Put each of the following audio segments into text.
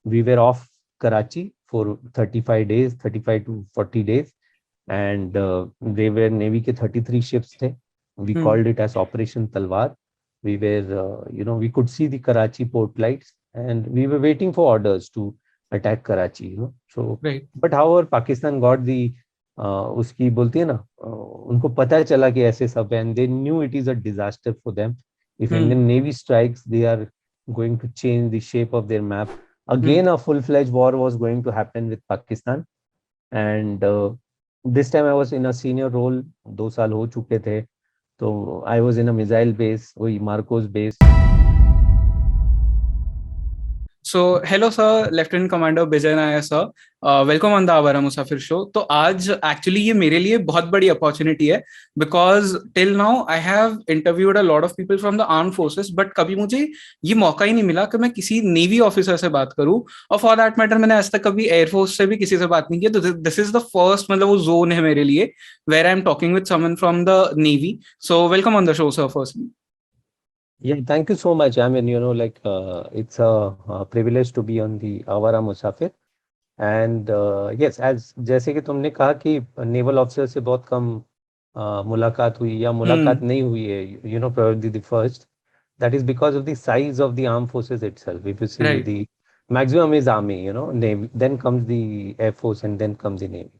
we were off Karachi for 35 days, 35 to 40 days, and they were Navy ke 33 ships the. We called it as Operation Talwar. We were, we could see the Karachi port lights, and we were waiting for orders to attack Karachi. So, Right. but however, Pakistan got the उसकी बोलती है ना, उनको पता चला कि ऐसे सब है, and they knew it is a disaster for them. If Indian Navy strikes, they are going to change the shape of their map. Again, a full-fledged war was going to happen with Pakistan, and this time I was in a senior role. 2 साल हो चुके थे, तो I was in a missile base, वही Marcos base. So, hello sir, Lieutenant Commander Bijay Nair sir. Welcome on the Awaara Musaafir show. तो आज actually ये मेरे लिए बहुत बड़ी opportunity है, because till now I have interviewed a lot of people from the armed forces, but कभी मुझे ये मौका ही नहीं मिला कि मैं किसी नेवी ऑफिसर से बात करूं, और फॉर दैट मैटर मैंने आज तक कभी एयरफोर्स से भी किसी से बात नहीं की. तो दिस इज द फर्स्ट, मतलब वो जोन है मेरे लिए where I am talking with someone from the navy. So welcome on the show sir firstly. Yeah, thank you so much. I mean, it's a privilege to be on the Awaara Musaafir. And yes, as जैसे कि तुमने कहा कि naval officer से बहुत कम मुलाकात हुई या मुलाकात नहीं हुई है, probably the first. That is because of the size of the armed forces itself. If you see, Right. the maximum is army, Navy, then comes the air force, and then comes the navy.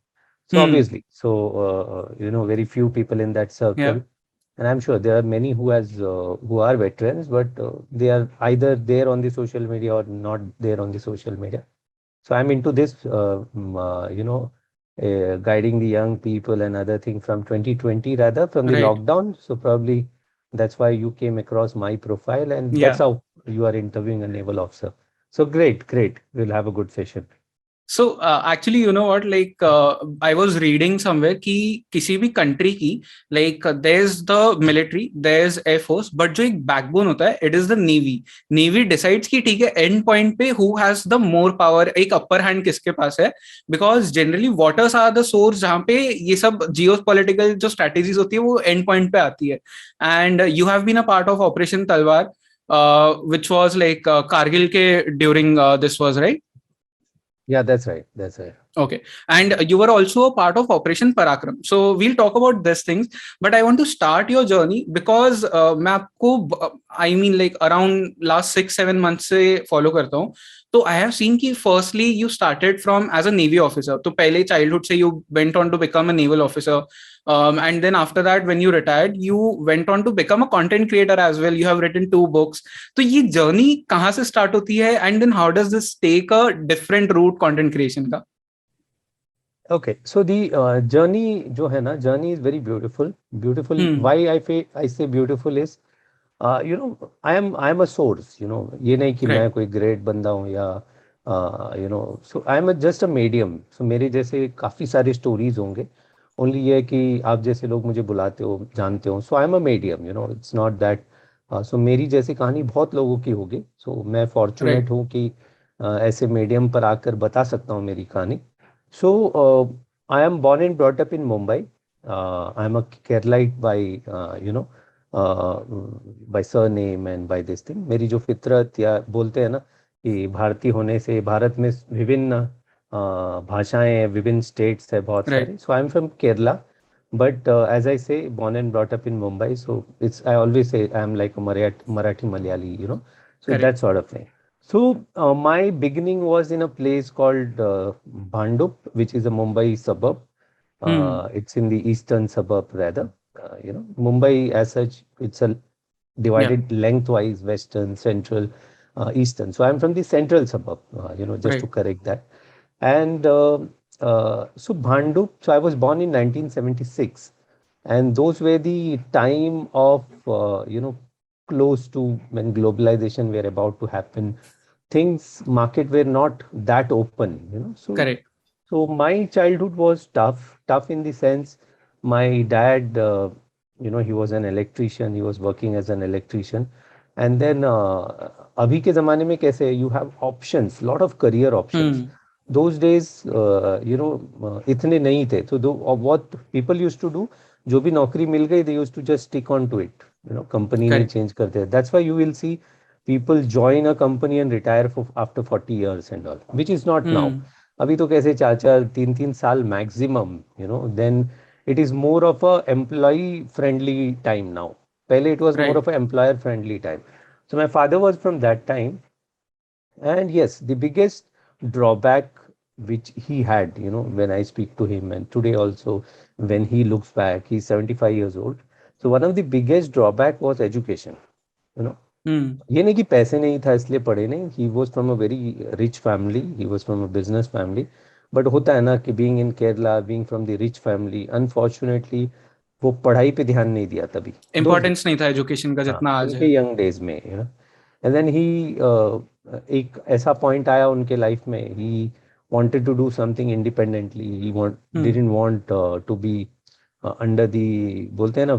So obviously, very few people in that circle. Yeah. And I'm sure there are many who are veterans, but they are either there on the social media or not there on the social media. So I'm into this, guiding the young people and other thing from 2020, rather from the Right. lockdown. So probably that's why you came across my profile, and that's how you are interviewing a naval officer. So great. We'll have a good session. So actually, you know what, like I was reading somewhere कि किसी भी country की, like there's the military, there's air force, but जो एक backbone होता है, it is the navy. Navy decides कि ठीक है end point पे who has the more power, एक upper hand किसके पास है, because generally waters are the source जहाँ पे ये सब geopolitical जो strategies होती है वो end point पे आती है. And you have been a part of Operation Talwar, which was like Kargil के during this was, right? Yeah, that's right. Okay. And you were also a part of Operation Parakram. So we'll talk about these things, but I want to start your journey because मैं आपको, I mean, like around last 6-7 months से follow करता हूँ. So I have seen कि firstly you started from as a Navy officer. तो पहले childhood से you went on to become a naval officer. And then after that, when you retired, you went on to become a content creator as well. You have written 2 books. तो ये journey कहाँ से start होती है, and then how does this take a different route content creation का? Okay, so the journey जो है ना, journey is very beautiful. Why I say beautiful is, I am a source. ये नहीं कि मैं कोई great बंदा हूँ या so I am just a medium. So मेरे जैसे काफी सारे stories होंगे. Only ये कि आप जैसे लोग मुझे बुलाते हो, जानते हो. So I am a medium. It's not that. So मेरी जैसी कहानी बहुत लोगों की होगी. So मैं fortunate हूँ कि ऐसे medium पर आकर बता सकता हूँ मेरी कहानी. So I am born and brought up in Mumbai. I am a Keralite by surname and by this thing. मेरी जो फितरत या बोलते हैं ना कि भारतीय होने से, भारत में विभिन्न भाषाएं हैं, विभिन्न स्टेट्स है बहुत सारे. So I am from Kerala, but as I say, born and brought up in Mumbai. So I always say I am like a Marathi Malayali, So that sort of thing. So my beginning was in a place called Bhandup, which is a Mumbai suburb. It's in the eastern suburb rather. Mumbai as such, it's a divided lengthwise, western, central, eastern. So I'm from the central suburb, just to correct that. And so Bhandup, so I was born in 1976. And those were the time of, close to when globalization were about to happen. Things market were not that open, so Correct. So my childhood was tough in the sense my dad, he was an electrician. He was working as an electrician, and then अभी के ज़माने में कैसे you have options, lot of career options. Those days, इतने नहीं थे. So what people used to do, जो भी नौकरी मिल गई, they used to just stick on to it. Company नहीं change करते. That's why you will see people join a company and retire after 40 years and all, which is not now. Hmm. अभी तो कैसे 4-3 साल maximum, then it is more of a employee friendly time now. पहले it was more Right. of a employer friendly time. So my father was from that time. And yes, the biggest drawback which he had, when I speak to him, and today also, when he looks back, he's 75 years old. So one of the biggest drawback was education. You know, Hmm. ये नहीं कि पैसे नहीं था इसलिए पढ़े नहीं. He was from a very rich family. He was from a business family. But होता है ना कि being in Kerala, being from the rich family, unfortunately, वो पढ़ाई पे ध्यान नहीं दिया तभी. Those इम्पोर्टेंस नहीं था एजुकेशन का हाँ जितना आज है. उनके यंग डेज में, एंड देन ही एक ऐसा पॉइंट आया उनके लाइफ में, he wanted to do something independently. He Hmm. Didn't want to be under the, बोलते हैं ना,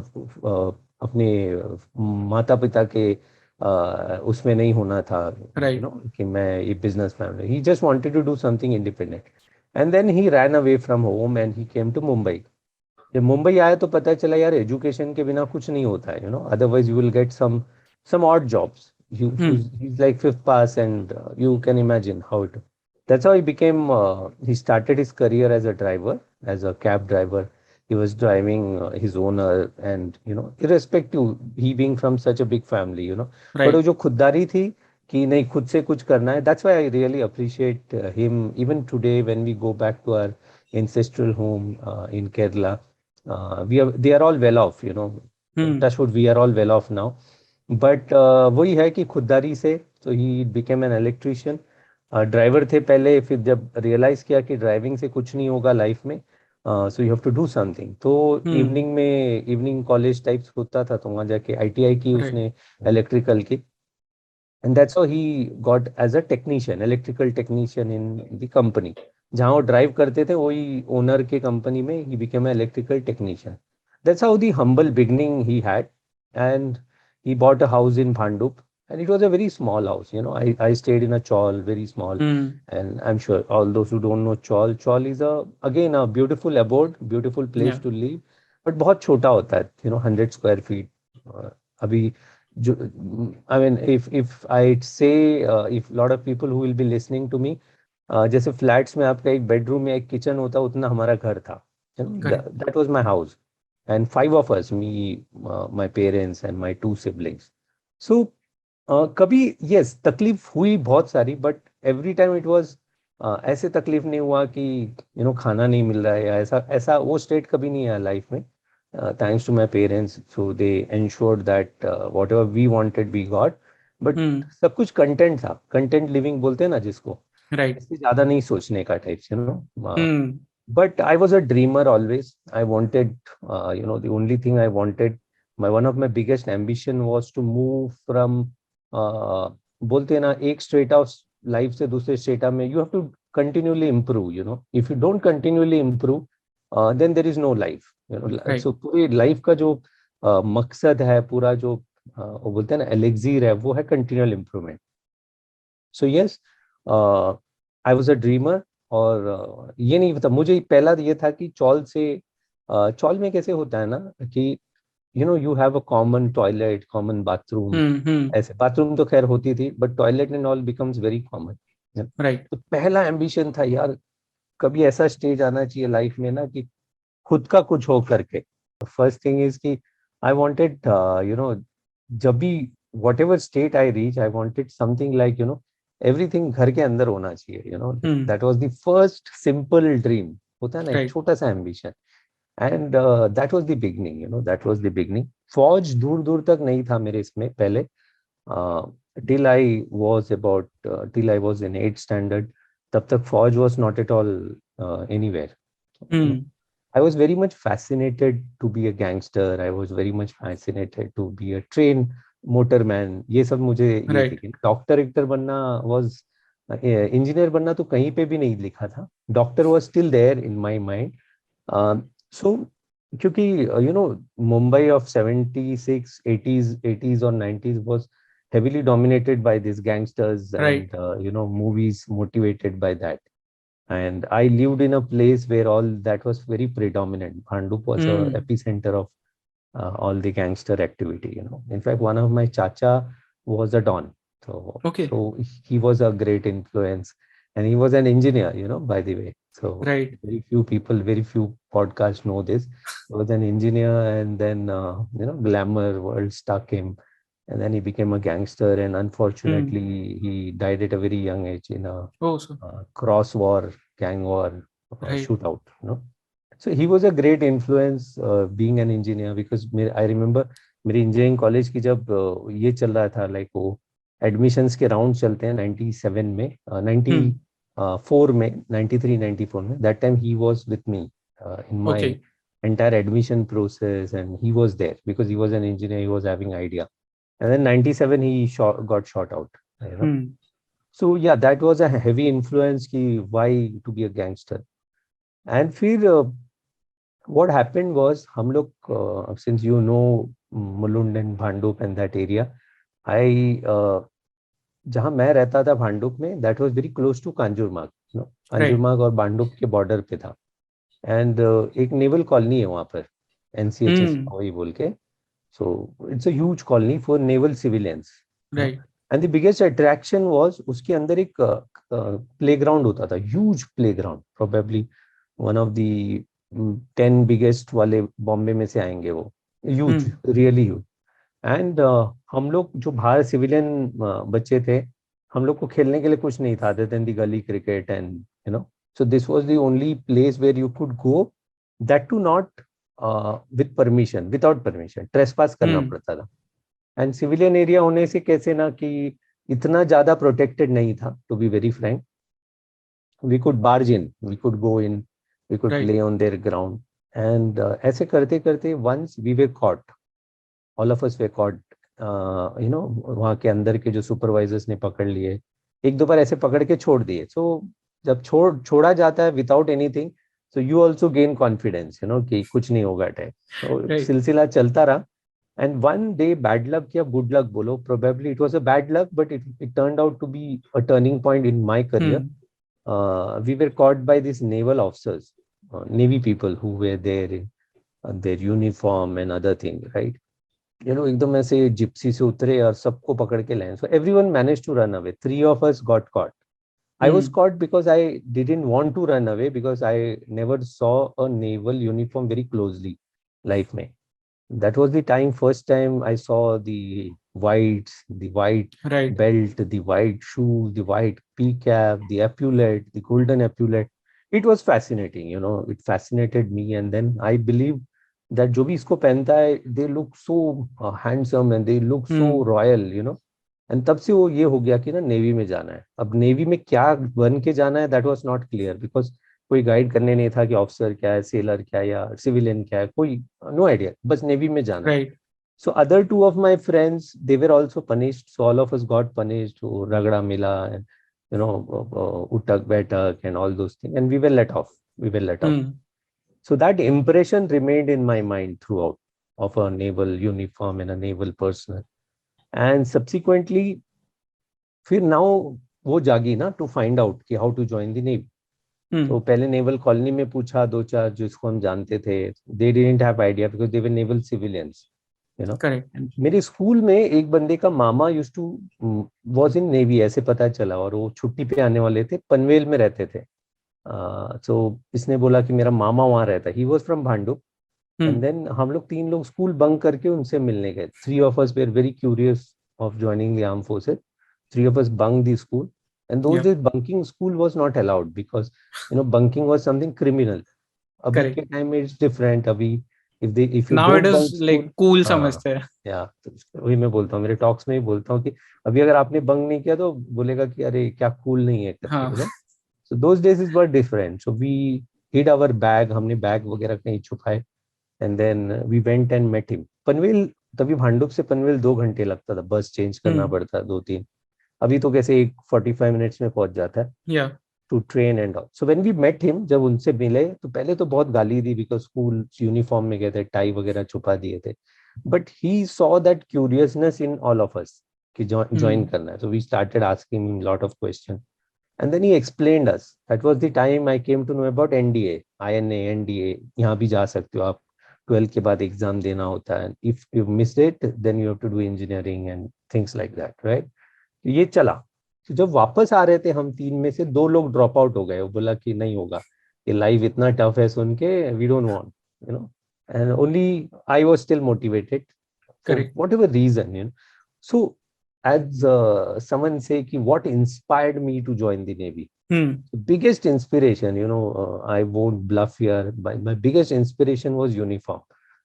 अपने माता पिता के उसमें नहीं होना था, Right. कि मैं ये business family. He just wanted to do something independent. And then he ran away from home and he came to Mumbai. जब मुंबई आया तो पता चला यार एजुकेशन के बिना कुछ नहीं होता है, otherwise you will get some odd jobs. Hmm. He's like fifth pass, and you can imagine how it. That's how he became. He started his career as a driver, as a cab driver. He was driving his owner, and irrespective, he being from such a big family, but वो Right. जो खुददारी थी कि नहीं खुद से कुछ करना है. That's why I really appreciate him. Even today, when we go back to our ancestral home in Kerala, they are all well off, Hmm. touch wood, we are all well off now. But वही है कि खुददारी से, तो he became an electrician. Driver थे पहले, फिर जब realise किया कि ड्राइविंग से कुछ नहीं होगा लाइफ में, so you have to do something. तो Hmm. इवनिंग में इवनिंग कॉलेज टाइप्स होता था, तो वहाँ जाके आईटीआई की Right. उसने, इलेक्ट्रिकल की. And that's how he got as a technician, electrical technician in the company. जहाँ वो ड्राइव करते थे वही ओनर के कंपनी में he became a electrical technician. That's how the humble beginning he had. And he bought a house in Bhandup. And it was a very small house. I stayed in a chawl, very small. Hmm. And I'm sure all those who don't know chawl is again a beautiful abode, beautiful place Yeah. to live. But बहुत छोटा होता है, 100 square feet. अभी जो, I mean, if I say, if lot of people who will be listening to me, जैसे flats में आपका एक बेडरूम या एक किचन होता, उतना हमारा घर था. Correct. That was my house. And five of us, me, my parents and my two siblings. So कभी yes तकलीफ हुई बहुत सारी, but every time it was, ऐसे तकलीफ नहीं हुआ कि खाना नहीं मिल रहा है या ऐसा ऐसा, वो स्टेट कभी नहीं आया लाइफ में. Thanks to my parents, so they ensured that whatever we wanted we got. But Hmm. सब कुछ कंटेंट था, कंटेंट लिविंग बोलते हैं ना जिसको, Right. इससे ज्यादा नहीं सोचने का types, Hmm. but I was a dreamer always. I wanted, the only thing I wanted, one of my biggest ambition was to move from, बोलते हैं ना, एक स्ट्रेट ऑफ लाइफ से दूसरे स्टेटा में, you have to continually improve. If you don't continually improve, then there is no life. Right. So पूरी life का जो मकसद है, पूरा जो वो बोलते हैं ना एलेक्सीर है, वो है continual improvement. So yes, I was a dreamer. और ये नहीं पता मुझे, पहला ये था कि चौल से, चौल में कैसे होता है ना कि you have a common toilet, common bathroom. Hmm. Hmm. ऐसे बाथरूम तो खैर होती थी, but toilet and all becomes very common. Right. तो पहला एम्बिशन था यार, कभी ऐसा स्टेज आना चाहिए लाइफ में ना कि खुद का कुछ हो करके. फर्स्ट थिंग इज कि आई वांटेड, जब भी what ever state I reach, I wanted something like, everything घर के अंदर होना चाहिए. Hmm. That was the first simple dream. होता है ना एक Right. छोटा सा ambition. And that was the beginning, that was the beginning. फौज दूर दूर तक नहीं था मेरे इसमें पहले. Till I was about, till I was in 8th standard, तब तक फौज was not at all anywhere. Hmm. I was very much fascinated to be a gangster. I was very much fascinated to be a train motorman. ये सब मुझे ये थी Right. कि doctor actor बनना was, इंजीनियर बनना तो कहीं पे भी नहीं लिखा था. Doctor was still there in my mind. So क्योंकि Mumbai of 76, 80s or 90s was heavily dominated by these gangsters, Right. and movies motivated by that. And I lived in a place where all that was very predominant. Bhandup was a Hmm. epicenter of all the gangster activity. In fact, one of my chacha was a don. Okay. So he was a great influence, and he was an engineer, by the way. So Right. very few people, very few podcasts know this. He was an engineer, and then glamour world stuck him, and then he became a gangster, and unfortunately he died at a very young age in a Oh, so cross war, gang war right. shootout. So he was a great influence being an engineer, because I remember मेरी engineering college की जब ये चल रहा था, like वो admissions के round चलते हैं 97 में, 94 में, 93 94 में, that time he was with me in my Okay. entire admission process, and he was there because he was an engineer, he was having idea. And then 97 he got shot out. So yeah, that was a heavy influence ki why to be a gangster. And फिर what happened was, हम लोग since Mulund and Bhandup and that area, I जहाँ मैं रहता था भांडुप में, that was very close to Kanjurmarg, Kanjurmarg और भांडुप के बॉर्डर पे था. एंड एक नेवल कॉलोनी है वहाँ पर, NCHS वही बोल के. So it's a huge colony for naval civilians. Right. And the biggest attraction was उसके अंदर एक playground होता था, huge playground, probably one of the 10 biggest वाले बॉम्बे में से आएंगे वो, huge, really huge. एंड हम लोग जो बाहर सिविलियन बच्चे थे, हम लोग को खेलने के लिए कुछ नहीं था अदर देन द गली cricket, and so this was the only place where you could go, that too not with permission, without permission, trespass करना पड़ता था. एंड सिविलियन एरिया होने से कैसे ना कि इतना ज्यादा प्रोटेक्टेड नहीं था, to be very frank. We could barge in, we could go in, we could play on their ground. And ऐसे करते करते once we were caught, all of us we caught, वहाँ के अंदर के जो सुपरवाइजर्स ने पकड़ लिए, एक दो बार ऐसे पकड़ के छोड़ दिए. सो जब छोड़ा जाता है without anything, so you also gain confidence, कि कुछ नहीं होगा टाइप. तो सिलसिला चलता रहा. And one day bad luck या गुड लक बोलो, probably it was a bad luck, but it turned out to be a turning point in my career. We were caught by these naval officers, navy people who were there in their uniform and other thing, right? एकदम ऐसे Gypsy से उतरे और सबको पकड़ के लाए. So everyone managed to run away. 3 of us got caught. I was caught because I didn't want to run away, because I never saw a naval uniform very closely life में. That was the first time I saw the white belt, the white shoes, the white pea cap, the epaulet, the golden epaulet. It was fascinating, it fascinated me. And then I believe that जो भी इसको पहनता है, they look so handsome and they look so royal, And तब से वो ये हो गया कि ना नेवी में जाना है. अब नेवी में क्या बन के जाना है, that was not clear, because कोई गाइड करने नहीं था कि ऑफिसर क्या है, सेलर क्या है, या सिविलियन क्या है, कोई नो आइडिया, बस नेवी में जाना है. So other two of my friends, they were also punished. So all of us got punished. Ragda mila, and utak betak and all those things, and we were let off. So that impression remained in my mind throughout, of a naval uniform and a naval personnel. And subsequently, फिर now वो जागी ना to find out कि how to join the navy. तो पहले naval colony में पूछा, दो चार जिसको हम जानते थे, they didn't have idea because they were naval civilians, Correct. मेरे स्कूल में एक बंदे का मामा used to was in navy, ऐसे पता चला, और वो छुट्टी पे आने वाले थे, पनवेल में रहते थे. सो इसने बोला कि मेरा मामा वहां रहता है. He was from Bhandup. And then हम लोग 3 लोग स्कूल बंक करके उनसे मिलने गए. 3 of us were very curious of joining the armed forces. 3 of us bunked the school. And those days bunking school was not allowed, because bunking was something criminal. अभी के time में it's different. अभी if you Now don't it bunk is like school, cool समझते हैं. तो वही मैं बोलता हूँ, मेरे टॉक्स में ही बोलता हूँ कि अभी अगर आपने बंक नहीं किया तो बोलेगा कि अरे क्या कूल नहीं है करके. So those days is very different. So we hid our bag, हमने बैग वगैरह कहीं छुपाए, and then we went and met him. Panvel, तभी भांडुप से पनवेल 2 घंटे लगता था, बस चेंज करना पड़ता 2-3. अभी तो कैसे 45 मिनट्स में पहुंच जाता है. To train and all. So when we met him, जब उनसे मिले तो पहले तो बहुत गाली दी, because स्कूल यूनिफॉर्म में गए थे, टाई वगैरह छुपा दिए थे. But he saw that curiousness in all of us कि join करना है. So we started asking him lot of questions, and then he explained us. That was the time I came to know about NDA, INA, NDA. यहाँ भी जा सकते हो आप, 12 के बाद एग्जाम देना होता है. If you missed it, then you have to do engineering and things like that, right? ये चला। तो जब वापस आ रहे थे हम 3 में से 2 लोग ड्रॉप आउट हो गए, वो बोला कि नहीं होगा, ये लाइफ इतना टफ है सुन के, we don't want, you know, and only I was still motivated for Correct. Whatever reason, you know. So as someone say ki what inspired me to join the Navy. Hmm. The biggest inspiration, you know, I won't bluff here, my biggest inspiration was uniform.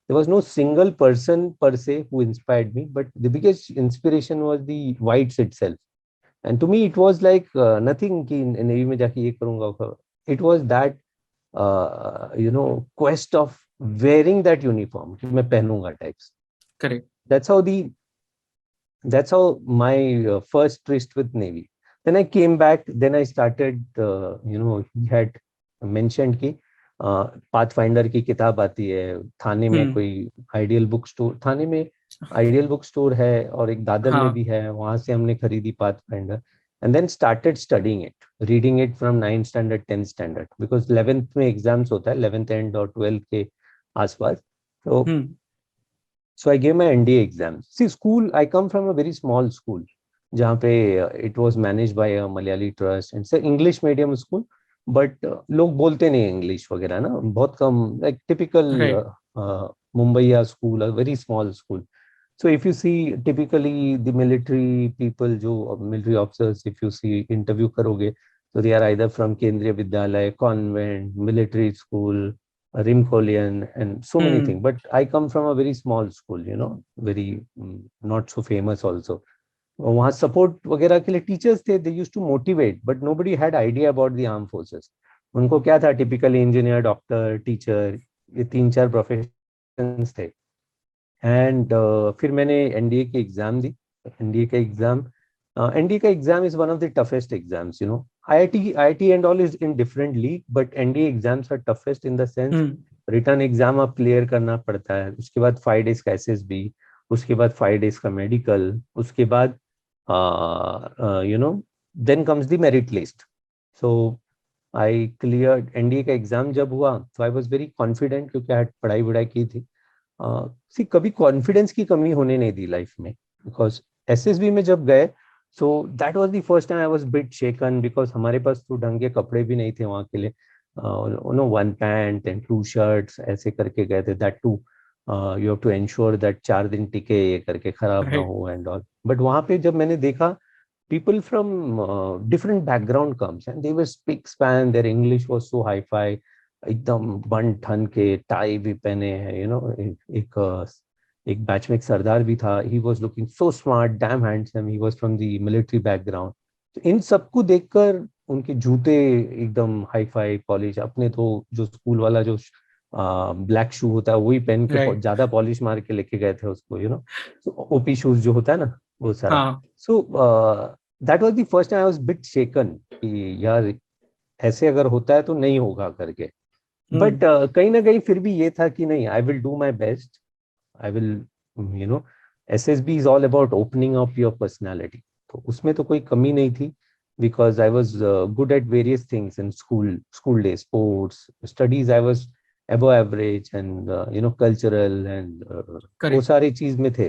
There was no single person per se who inspired me, but the biggest inspiration was the whites itself. And to me it was like nothing ki Navy mein jaake ye karunga. It was that you know, quest of wearing that uniform ki main pehnunga types. Correct. That's how my first tryst with Navy. Then I came back. Then I started. You know, he had mentioned कि pathfinder की किताब आती है थाने में, कोई ideal book store, थाने में ideal book store है और एक दादर में भी है, वहां से हमने खरीदी Pathfinder. And then started studying it, reading it from 9th standard 10th standard, because 11th में एग्जाम्स होता है, 11th एंड और 12th के आसपास. तो so I gave my NDA exam. See, school, I come from a very small school, जहाँ पे it was managed by a Malayali trust and it's an English medium school, but लोग बोलते नहीं English वगैरह ना, बहुत कम, like typical Mumbai school, a very small school. So if you see typically the military people, जो military officers, if you see interview करोगे, so they are either from Kendriya Vidyalaya, convent, military school, Rimkolian, and so many things. But I come from a very small school, you know, very not so famous also. वहाँ support वगैरह के लिए teachers थे, they used to motivate, but nobody had idea about the arm forces. उनको क्या था, typically engineer, doctor, teacher, ये 3-4 professions थे. एंड फिर मैंने एनडीए की एग्जाम दी. एनडीए का एग्जाम एनडीए का exam is one of the toughest exams, you know. IIT and all is in different league, but NDA exams are toughest in the sense return exam आप clear करना पड़ता है, उसके बाद 5 days का SSB, उसके बाद 5 days का मेडिकल, उसके बाद you know, then comes the merit list. So I cleared NDA का एग्जाम. जब हुआ तो आई वाज वेरी कॉन्फिडेंट, क्योंकि आई पढ़ाई वढ़ाई की थी. सी कभी कॉन्फिडेंस की कमी होने नहीं दी लाइफ में, बिकॉज एसएसबी में जब गए, सो that was the first time I was bit shaken, because हमारे पास तो ढंग के कपड़े भी नहीं थे वहाँ के लिए. नो 1 पैंट एंड 2 shirts ऐसे करके गए थे. That to you have to ensure that 4 दिन टिके, ये करके खराब ना हो एंड ऑल. बट वहाँ पे जब मैंने देखा, people from different background comes and they were speak span, their English was so hi-fi, एकदम बन ठन के, टाई भी पहने हैं, यू नो. एक बैच में एक सरदार भी था, he was looking so smart, dam handsome, he was from the military background. तो इन सबको देखकर उनके जूते एकदम हाई-फाई पॉलिश, अपने तो जो स्कूल वाला जो ब्लैक शू होता है वही पहन के ज्यादा पॉलिश मार के लेके गए थे उसको, यू नो. ओपी शूज जो होता है ना, वो सारा. So that was the first time I was bit shaken कि यार ऐसे अगर होता है तो नहीं होगा करके. बट कहीं ना कहीं फिर भी ये था कि नहीं, I will do my best, I will, you know. SSB is all about opening up your personality. तो उसमें तो कोई कमी नहीं थी, because I was good at various things in school days, sports, studies. I was above average, and you know, cultural and वो सारी चीज में थे.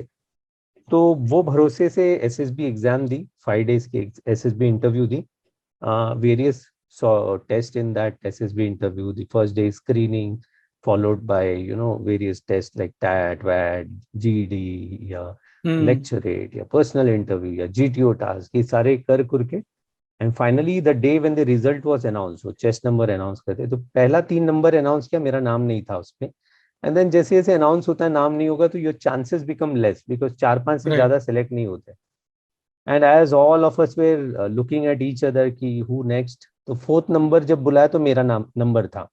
तो वो भरोसे से एसएसबी एग्जाम दी, 5 days की एसएसबी इंटरव्यू दी. Various test in that SSB interview. The first day screening, followed by, you know, various tests like TAT, VAT, GD, या lecturate, या personal interview, या GTO task, ये सारे कर के. And finally the day when the result was announce, वो chest number announce करते, तो पहला 3 नंबर अनाउंस किया, मेरा नाम नहीं था उसमें. एंड देन जैसे जैसे अनाउंस होता है नाम नहीं होगा, तो your chances become less, because 4-5 से ज्यादा सेलेक्ट नहीं होते. And as all of us were looking at each other की हु नेक्स्ट, तो 4th नंबर जब बुलाया तो मेरा नाम नंबर था.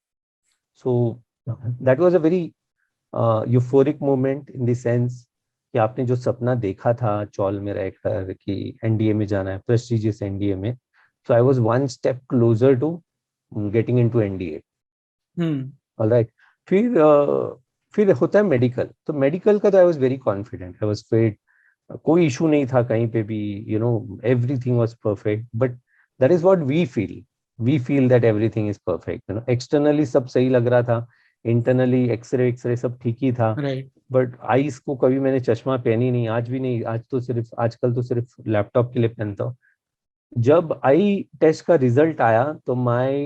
सो that was a very euphoric moment in the sense कि आपने जो सपना देखा था चौल में रहकर कि एनडीए में जाना है, प्रेस्टिजियस एनडीए में. So I was one step closer to getting into NDA. All right. फिर होता है मेडिकल. तो मेडिकल का तो I was very confident, I was fit, कोई इशू नहीं था कहीं पे भी, you know, everything was perfect. But that is what we feel that everything is perfect, you know. Externally सब सही लग रहा था, इंटरनली एक्सरे सब ठीक ही था. बट आईज को कभी मैंने चश्मा पहनी नहीं, आज भी नहीं, आज तो सिर्फ आजकल तो सिर्फ लैपटॉप के लिए पहनता हूँ। जब आई टेस्ट का रिजल्ट आया तो my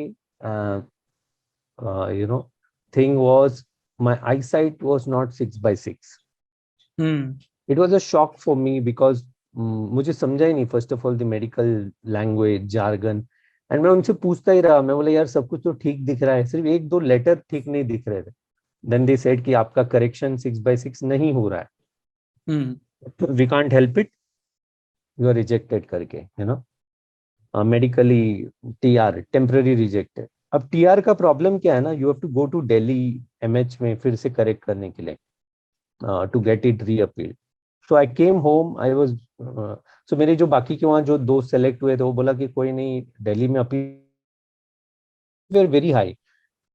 you know thing was my I site was not 6/6। It was a shock for me because मुझे समझा ही नहीं first of all the medical language jargon. And मैं उनसे पूछता ही रहा, मैं बोला यार सब कुछ तो ठीक दिख रहा है, सिर्फ एक दो लेटर ठीक नहीं दिख रहे थे। देन दे सेड कि आपका करेक्शन 6/6 नहीं हो रहा है, we can't help it, you are rejected करके, you know medically TR temporary rejected. अब टीआर का प्रॉब्लम क्या है ना, you have to go to Delhi MH में फिर से करेक्ट करने के लिए to get it reappealed. So I came home, I was so मेरे जो बाकी के वहाँ जो दोस्त सेलेक्ट हुए थे वो बोला कि कोई नहीं, दिल्ली में appeal very high.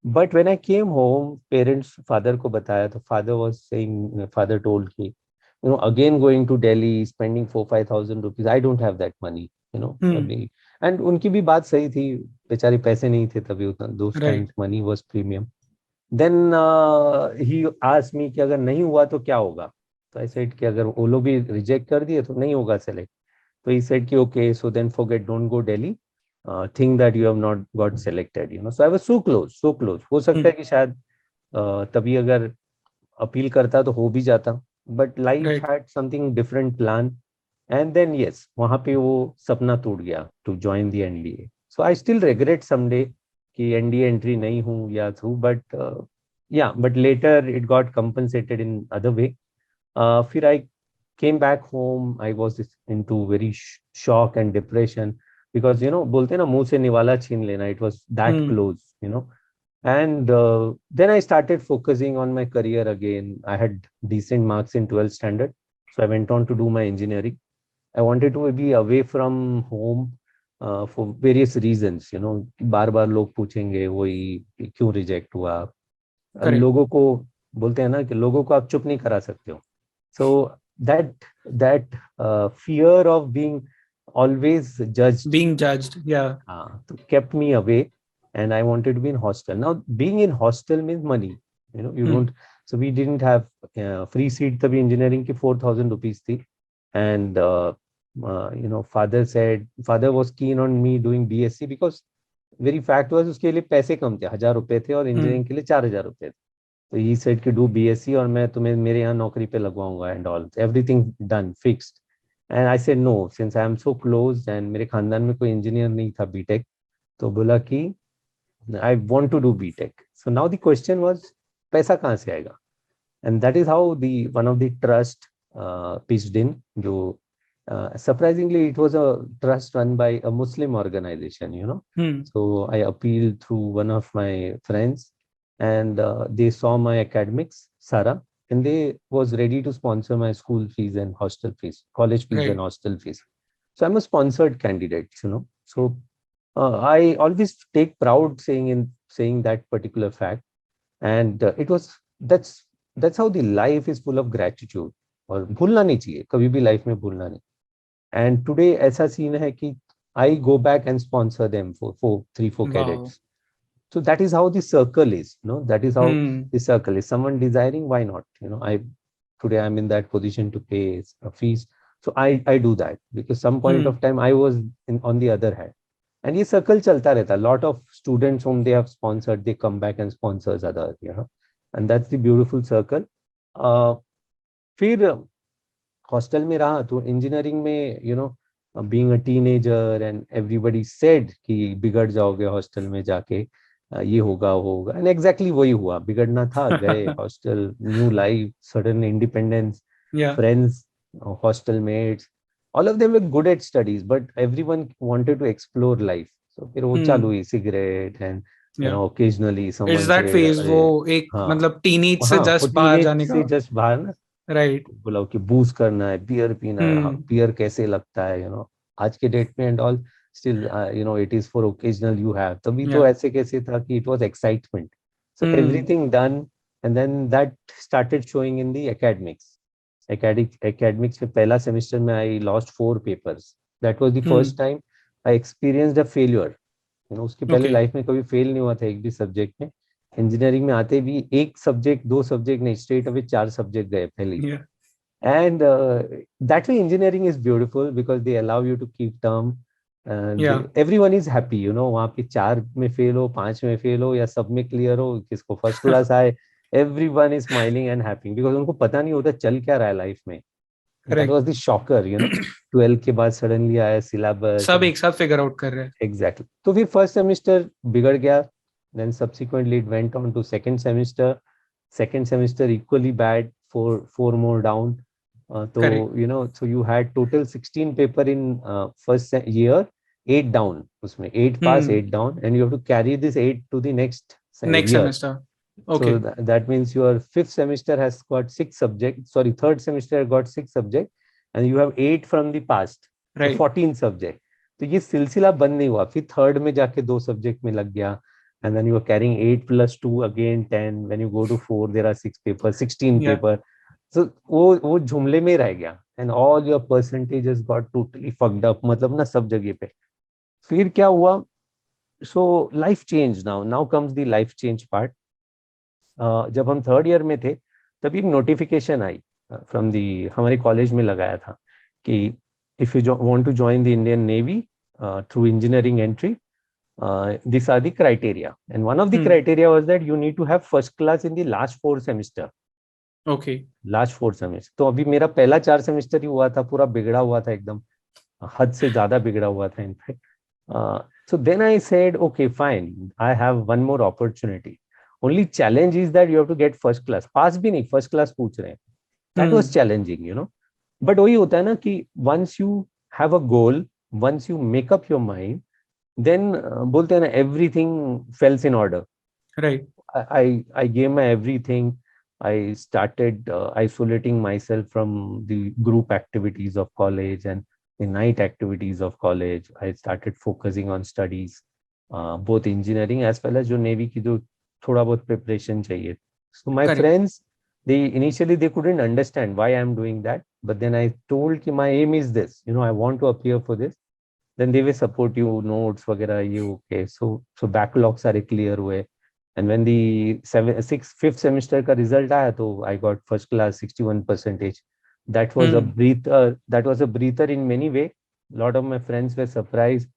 But when I came home, parents father को बताया तो father was saying, father told कि you know again going to Delhi spending 4-5 thousand rupees, I don't have that money, you know अभी। एंड उनकी भी बात सही थी, बेचारे पैसे नहीं थे तभी उतना, those times money was premium. Then he asked me कि अगर नहीं हुआ तो क्या होगा। तो आई सेड कि अगर वो लोग भी रिजेक्ट कर दिए तो नहीं होगा सेलेक्ट। तो ही सेड कि okay so then forget, don't go Delhi, think that you have not got selected, you know. So I was so close, so close. हो सकता है कि शायद तभी अगर अपील करता तो हो भी जाता, but life had something different plan. And then yes, वहां पे वो सपना टूट गया to join the NDA. So I still regret someday कि एनडीए एंट्री नहीं हूँ या through, but yeah but later it got compensated in other way. फिर I came back home, I was into very shock and depression because you know बोलते हैं ना मुंह से निवाला छीन लेना, it was that close, you know. And then I started focusing on my career again. I had decent marks in 12th standard, so I went on to do my engineering. I wanted to be away from home for various reasons, you know. बार बार लोग पूछेंगे वही कि क्यों reject हुआ। लोगों को बोलते हैं ना कि लोगों को आप चुप नहीं करा सकते हो। So that fear of being always judged, being judged, kept me away, and I wanted to be in hostel. Now being in hostel means money, you know, you don't, so we didn't have free seat तभी engineering की 4,000 rupees थी। And you know, father was keen on me doing BSc because very fact was उसके लिए पैसे कम थे, 1,000 रुपए थे, और इंजीनियरिंग के लिए 4,000 रुपए थे। तो ही सेड कि डू बीएससी और मैं तुम्हें मेरे यहाँ नौकरी पे लगवाऊंगा and all, everything done fixed. And I said no, since I am so close and मेरे खानदान में कोई इंजीनियर नहीं था बीटेक, तो बोला कि I want to do BTech. So now the question was पैसा कहाँ से आएगा। And that is how the one of the trust pitched in, जो surprisingly it was a trust run by a Muslim organization, you know. So I appealed through one of my friends, and they saw my academics, Sarah, and they was ready to sponsor my school fees and hostel fees, college fees and hostel fees. So I'm a sponsored candidate, you know. So I always take proud saying that particular fact. And it was, that's how the life is full of gratitude, और भूलना नहीं चाहिए, कभी भी life में भूलना नहीं। And today ऐसा सीन है कि I go back and sponsor them for 3-4 cadets. So that is how the circle is, you know, that is how the circle is. Someone desiring, why not, you know. Today I'm in that position to pay a fees, so I do that because some point of time I was on the other hand. And ये circle चलता रहता, lot of students whom they have sponsored, they come back and sponsors others, you know, and that's the beautiful circle. फिर hostel में रहा तो engineering में, you know, being a teenager and everybody said कि बिगड़ जाओगे हॉस्टल में जाके, ये होगा वो होगा, एंड एग्जैक्टली वही हुआ। बिगड़ना था, गए hostel, new life, sudden independence, friends, hostel mates, all of them were good at studies but everyone wanted to explore life. So फिर वो चालू हुई cigarette and you know occasionally someone that से, phase, अरे वो एक हाँ, मतलब टीनेज से हाँ, जस्ट बाहर टीनेज जाने से का, जस्ट बाहर ना, राइट। बोला कि बूस्ट करना है, बियर पीना है, बियर कैसे लगता है, यू नो, आज के डेट में and all, still you know it is for occasional you have, तभी तो ऐसे कैसे था कि it was excitement. So everything done, and then that started showing in the academics. Academics में पहला सेमेस्टर में I lost 4 papers. That was the first time I experienced a failure, you know. उसके पहले लाइफ में कभी fail नहीं हुआ था एक भी सब्जेक्ट में, इंजीनियरिंग में आते भी एक सब्जेक्ट 2 सब्जेक्ट नहीं, स्ट्रेट अवे 4 सब्जेक्ट गए पहले ही. Yeah. And that way engineering is beautiful because they allow you to keep term and Yeah. everyone is happy, you know. वहाँ पे 4 में फेल हो, 5 में फेल हो या सब में क्लियर हो, किसको फर्स्ट क्लास आए, everyone is smiling and happy because उनको पता नहीं होता चल क्या रहा है लाइफ में. That Correct. was the shocker, you know. 12 के बाद सडनली आया सिलेबस. सब एक साथ फिगर आउट कर रहे हैं. Exactly. तो फिर फर्स्ट सेमेस्टर बिगड़ गया. Then subsequently it went on to second semester. Second semester equally bad, four more down. So Correct. you know, so you had total 16 paper in first year, 8 down. उसमें 8 pass, 8 down, and you have to carry this 8 to the next Next year. semester. So Okay. that means your fifth semester has got 6 subjects. Sorry, third semester got 6 subjects, and you have 8 from the past. So Right. 14 subject. तो ये सिलसिला बंद नहीं हुआ. फिर third में जाके 2 subject में लग गया. And then you are carrying 8 plus 2 again 10. When you go to 4, there are 6 papers, 16 Yeah. paper. So वो झुमले में रह गया. And all your percentages got totally fucked up. मतलब ना सब जगह पे. फिर क्या हुआ? So life changed now. Now comes the life change part. जब हम थर्ड ईयर में थे तभी एक नोटिफिकेशन आई फ्रॉम दी, हमारे कॉलेज में लगाया था कि if you want to join the Indian navy through engineering entry, these are the criteria, and one of the criteria was that you need to have first class in the last 4 semester. Okay. Last 4 semester. तो अभी मेरा पहला 4 semester ही हुआ था, पूरा बिगड़ा हुआ था एकदम, हद से ज्यादा बिगड़ा हुआ था in fact. So then I said, okay, fine, I have one more opportunity. Only challenge is that you have to get first class. Pass भी नहीं, first class पूछ रहे हैं. That was challenging, you know. But वही होता है ना कि once you have a goal, once you make up your mind, then बोलते हैं ना, everything falls in order. Right. I gave my everything. I started isolating myself from the group activities of college and the night activities of college. I started focusing on studies, both engineering as well as जो Navy की जो थोड़ा बहुत preparation चाहिए. So my Correct. friends, they initially they couldn't understand why I'm doing that, but then I told कि my aim is this, you know, I want to appear for this. Then they will support you, notes वगैरह ये okay. So backlogs सारे clear हुए. And when the 5th semester का result आया तो I got first class 61%. That was a breather. That was a breather in many way. A lot of my friends were surprised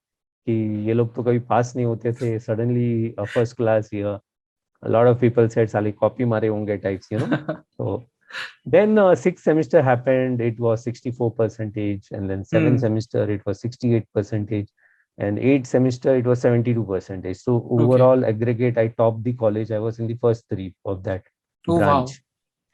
कि ये लोग तो कभी पास नहीं होते थे. Suddenly a first class here. A lot of people said साले copy मारे होंगे types, you know. So then 6th semester happened. It was 64%, and then 7th semester it was 68%. And 8th semester it was 72%. So overall aggregate, I topped the college. I was in the first 3 of that branch. Wow.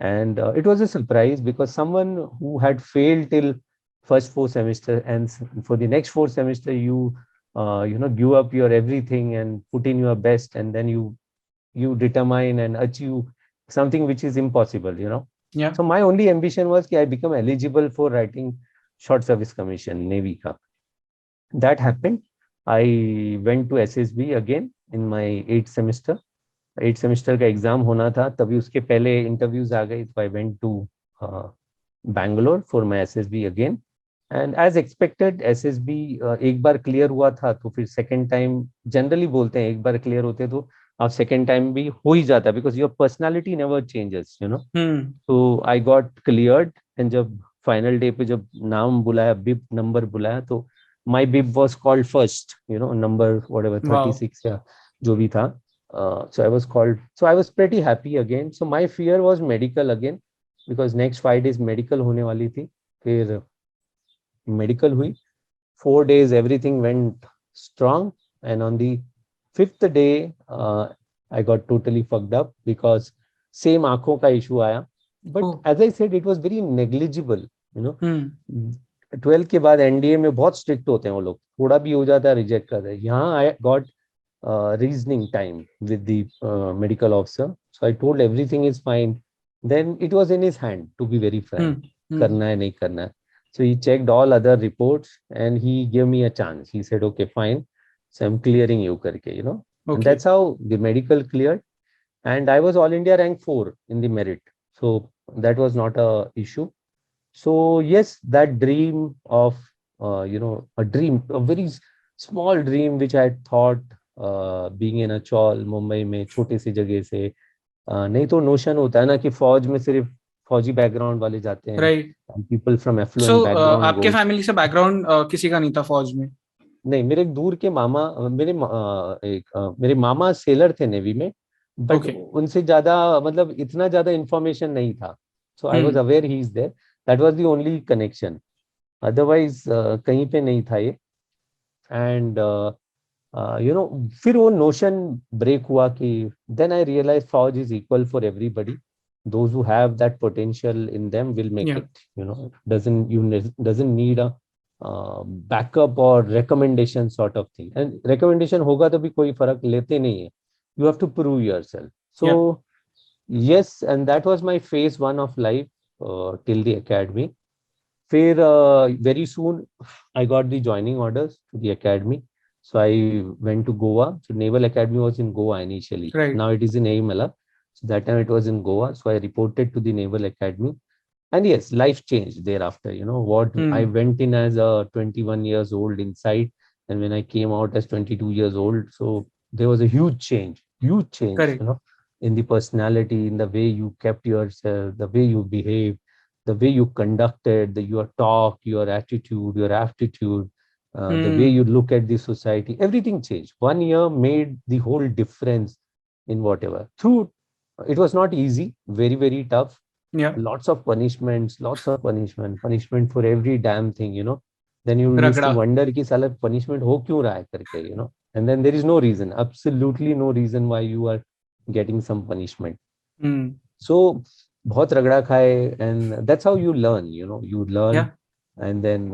And it was a surprise because someone who had failed till first 4 semester, and for the next 4 semester you you know, give up your everything and put in your best, and then you determine and achieve something which is impossible, you know. Yeah. So my only ambition was that I become eligible for writing short service commission Navy ka. That happened. I went to SSB again in my 8th semester. 8th semester का exam होना था, तभी उसके पहले interviews आ गई. So I went to Bangalore for my SSB again. And as expected, SSB एक बार clear हुआ था तो फिर सेकेंड टाइम जनरली बोलते हैं एक बार क्लियर होते तो आप सेकेंड टाइम भी हो ही जाता, because your personality never changes, you know. तो आई गॉट क्लियर्ड, एंड जब फाइनल डे पे जब नाम बुलाया, बिप नंबर बुलाया, तो my beep was called first, you know, number whatever 36 या जो भी था. So I was called. So I was pretty happy again. So my fear was medical again, because next 5 days medical होने वाली थी. फिर medical हुई. 4 days everything went strong, and on the 5th day I got totally fucked up because same आंखों का issue आया. But as I said, it was very negligible, you know. 12 के बाद NDA में बहुत strict होते हैं वो लोग, थोड़ा भी हो जाता है रिजेक्ट कर रहे हैं. यहाँ I got reasoning time with the medical officer. So I told everything is fine. Then it was in his hand, to be very frank. करना है नहीं करना है. So he checked all other reports and he gave me a chance. He said, okay, fine. So I'm clearing you karke, you know. And that's how the medical cleared. And I was all India rank 4 in the merit. So that was not a issue. So yes, that dream of, you know, a dream, a very small dream which I thought being in a chawl Mumbai में छोटे सी जगह से, नहीं तो notion होता है ना कि फौज में सिर्फ फौजी बैकग्राउंड वाले जाते हैं, right. People from so affluent background आपके गोज। फैमिली से बैकग्राउंड किसी का नहीं था फौज में? नहीं, मेरे एक दूर के मामा, मेरे मामा सेलर थे नेवी में, बट ओके। उनसे ज्यादा मतलब इतना ज्यादा इंफॉर्मेशन नहीं था। So I was hmm. Aware he is there, that was the only connection, otherwise कहीं पे नहीं था ये। एंड फिर वो नोशन ब्रेक हुआ कि देन आई रियलाइज फौज is equal for everybody, those who have that potential in them will make या it, doesn't need a backup or recommendation sort of thing, and recommendation होगा तो भी कोई फर्क लेते नहीं है, you have to prove yourself. So या yes, and that was my phase one of life, till the academy. फिर very soon I got the joining orders to the academy. So I went to Goa. So Naval Academy was in Goa initially. Right. Now it is in Aimala. So that time it was in Goa. So I reported to the Naval Academy. And yes, life changed thereafter. What I hmm. went in as a 21 years old inside, and when I came out as 22 years old, so there was a huge change, correct. in the personality, in the way you kept yourself, the way you behaved, the way you conducted, your talk, your attitude, your aptitude, the way hmm. you look at the society, everything changed. 1 year made the whole difference in whatever. Through, it was not easy, very, very tough. या Lots of punishment for every damn thing. Then you used to रगड़ा। wonder कि साला punishment हो क्यों रहा है करके. And then there is no reason, absolutely no reason why you are getting some punishment. Hmm. So बहुत रगड़ा खाए, and that's how you learn, you या learn. And then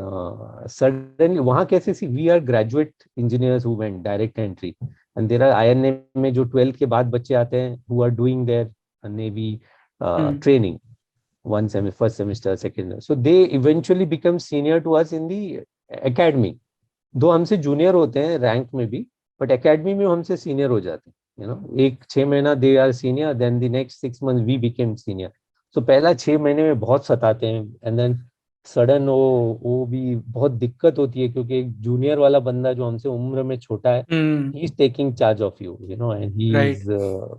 suddenly वहाँ कैसे सी, we are graduate engineers who went direct entry, and there are INA में जो 12th के बाद बच्चे आते हैं who are doing their Navy hmm. training, first semester, second, so they eventually become senior to us in the academy. दो हमसे junior होते हैं रैंक में भी, बट एकेडमी में वो हमसे सीनियर हो जाते हैं, एक 6 महीना they are senior, then the next 6 month we became senior. So पहला 6 महीने में बहुत सताते हैं, एंड देन सडन वो भी बहुत दिक्कत होती है, क्योंकि एक जूनियर वाला बंदा जो हमसे उम्र में छोटा है, हम्म। he is taking charge of you, and he right. is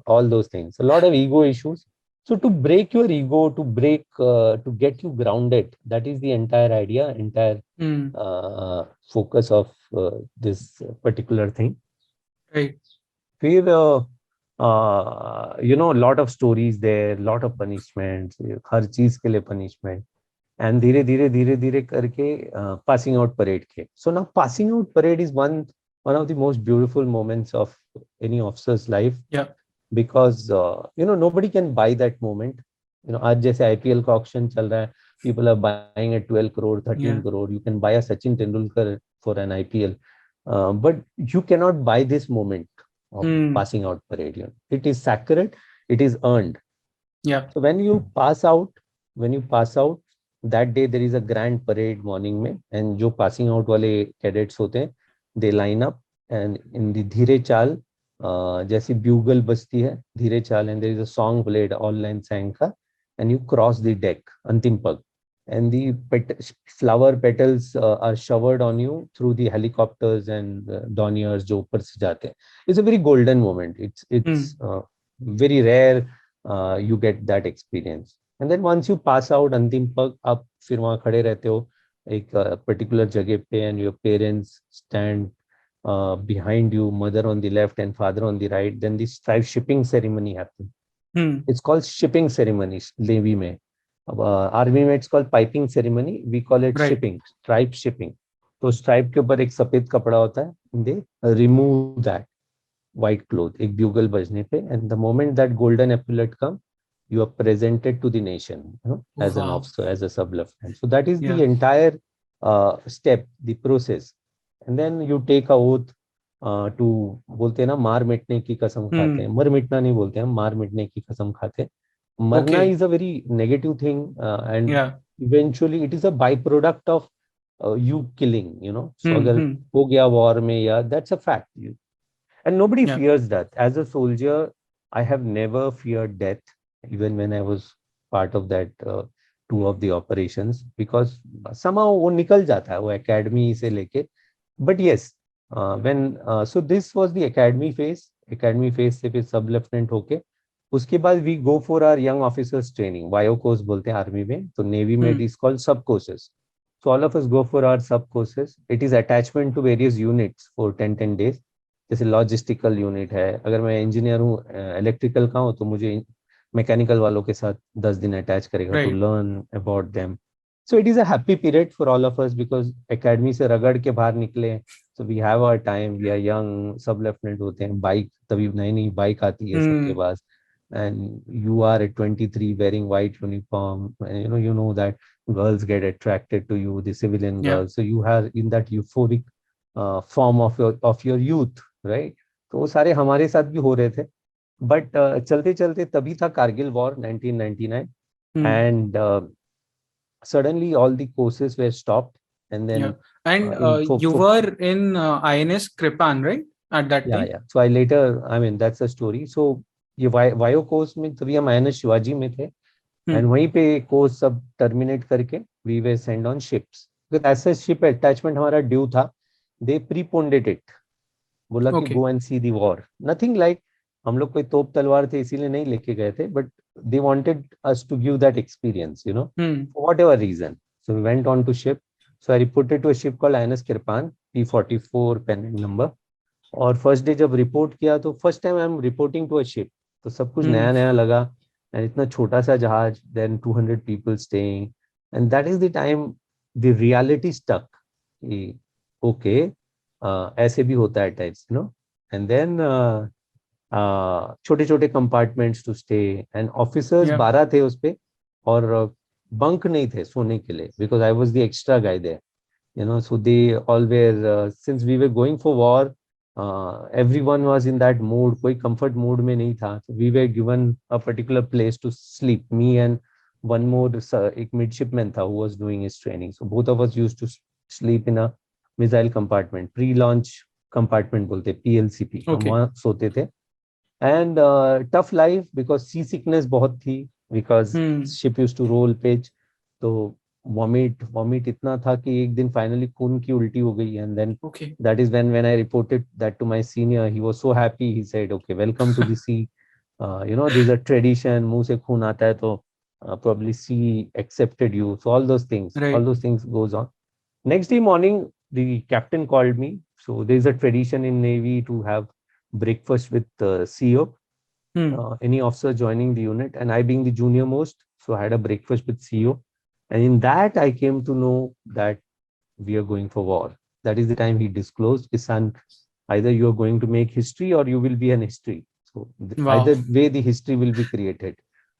all those things. A lot of ego issues. So to break your ego, to get you grounded, that is the entire idea, entire hmm. focus of this particular thing. Right. फिर lot of stories there, lot of punishments, हर चीज के लिए punishment. And धीरे धीरे करके passing out parade came. So now passing out parade is one of the most beautiful moments of any officer's life, या because nobody can buy that moment. आज जैसे IPL का auction चल रहा है, people are buying at 12 crore, 13 या crore. You can buy a Sachin Tendulkar for an IPL, but you cannot buy this moment of hmm. passing out parade. It is sacred, it is earned. या So when you pass out, that day there is a grand parade morning में, and जो passing out वाले cadets होते हैं, they line up, and in the धीरे चाल, जैसी bugle बजती है धीरे चाल, and there is a song played, all line sang का, and you cross the deck, अंतिम पग, and the flower petals are showered on you through the helicopters and Dorniers जो ऊपर से जाते हैं. It's a very golden moment. It's hmm. very rare you get that experience. And then once you pass out, अंतिम पग, आप फिर वहाँ खड़े रहते हो एक पर्टिकुलर जगह पे, and your parents stand behind you, mother on the left and father on the right. Then the stripe shipping ceremony happens. Hmm. It's called shipping ceremony, Navy में. अब आर्मी में it's called piping ceremony, we call it right. shipping, stripe shipping. तो stripe के ऊपर एक सफेद कपड़ा होता है, they remove that white cloth, एक bugle बजने पे, and the moment that golden epaulet come, you are presented to the nation, as an वाह। officer, as a sub-lieutenant. So that is the या entire step, the process. And then you take a oath to, बोलते हैं ना, मार मिटने की कसम खाते हैं, हम्म। मर मिटना नहीं बोलते हैं, मार मिटने की कसम खाते हैं. ओके। मरना is a very negative thing, and या eventually it is a byproduct of you killing, so अगर हम्म। हो गया war में, या that's a fact. And nobody या fears that. As a soldier, I have never feared death, even when I was part of that two of the operations, because somehow वो निकल जाता है वो academy से लेके. But yes, So this was the academy phase. Academy phase से फिर सब लेफ्टिनेंट होके उसके बाद we go for our young officers training, YO course बोलते हैं आर्मी में, तो नेवी में it is called sub courses. So all of us go for our sub courses. It is attachment to various units for 10 days. जैसे logistical unit है, अगर मैं engineer हूँ इलेक्ट्रिकल का हूँ तो मुझे मैकेनिकल वालों के साथ 10 दिन अटैच करेगा to learn about them. So it is a happy period for all of us because academy से रगड़ के बाहर निकले. So we have our time, we are young, sub lieutenant होते हैं, बाइक तभी नई नई बाइक आती है सबके पास. And you are at 23 wearing white uniform, and you know that girls get attracted to you, the civilian girls. So you are in that euphoric form of your youth, right? तो वो सारे हमारे साथ भी हो रहे थे. बट चलते चलते तभी था Kargil war 1999, and suddenly all the courses were stopped. And then you were in INS Kripan, right, at that time? Yeah. So I later, I mean, that's a story. So ये वायो कोर्स में तभी हम INS Shivaji में थे, and वहीं पे course सब terminate करके we were send on ships. ऐसा शिप अटैचमेंट हमारा ड्यू था. दे प्रीपोंडेड इट, बोला कि go and see the war. Nothing like हम लोग कोई तोप तलवार थे इसीलिए नहीं लेके गए थे, but they wanted us to give that experience, for whatever reason. So we went on to ship. So I reported to a ship called INS Kirpan, P44 pennant number. और फर्स्ट डे जब रिपोर्ट किया तो first time I am reporting to a ship, तो सब कुछ नया नया लगा. एंड इतना छोटा सा जहाज, then 200 people staying, and that is the time the reality stuck. Okay, ऐसे भी होता है टाइप्स, एंड देन छोटे छोटे compartments to stay, and officers 12 थे उस पे, और बंक नहीं थे सोने के लिए, because I was the extra guy there, so they all were since we were going for war, everyone was in that mood, koi comfort mood mein nahi tha. So we were given a particular place to sleep, me and one more ek midshipman tha who was doing his training. So both of us used to sleep in a missile compartment, pre-launch compartment bolte, PLCP. हम वहाँ सोते थे. And tough life because sea sickness बहुत थी, because ship used to roll pitch. तो vomit इतना था कि एक दिन फाइनली खून की उल्टी हो गई. And then that is when I reported that to my senior. He was so happy, he said okay welcome to the sea, this is a tradition, मुंह से खून आता है तो probably C accepted you. So all those things goes on. Next day morning the captain called me. So there is a tradition in Navy to have breakfast with CO, any officer joining the unit, and I being the junior most, so I had a breakfast with CO. And in that, I came to know that we are going for war. That is the time he disclosed, son, either you are going to make history or you will be an history. So either way, the history will be created.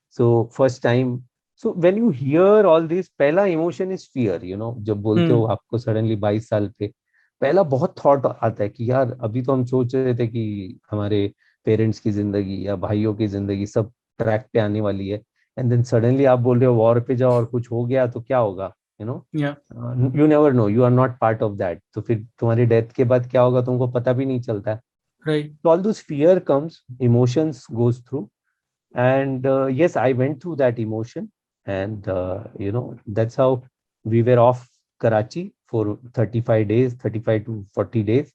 So first time. So when you hear all this, पहला emotion is fear. जब बोलते हो आपको suddenly 22 साल पे, पहला बहुत thought आता है कि यार अभी तो हम सोच रहे थे कि हमारे पेरेंट्स की जिंदगी या भाइयों की जिंदगी सब ट्रैक पे आने वाली है. एंड देन सडनली आप बोल रहे हो वॉर पे जाओ और कुछ हो गया तो क्या होगा, you never know, you are not part of that. तो फिर तुम्हारी डेथ के बाद क्या होगा तुमको पता भी नहीं चलता है. So all those fear comes, emotions goes through, and yes, I went through that emotion, and that's how we were off Karachi for 35 days, 35 to 40 days,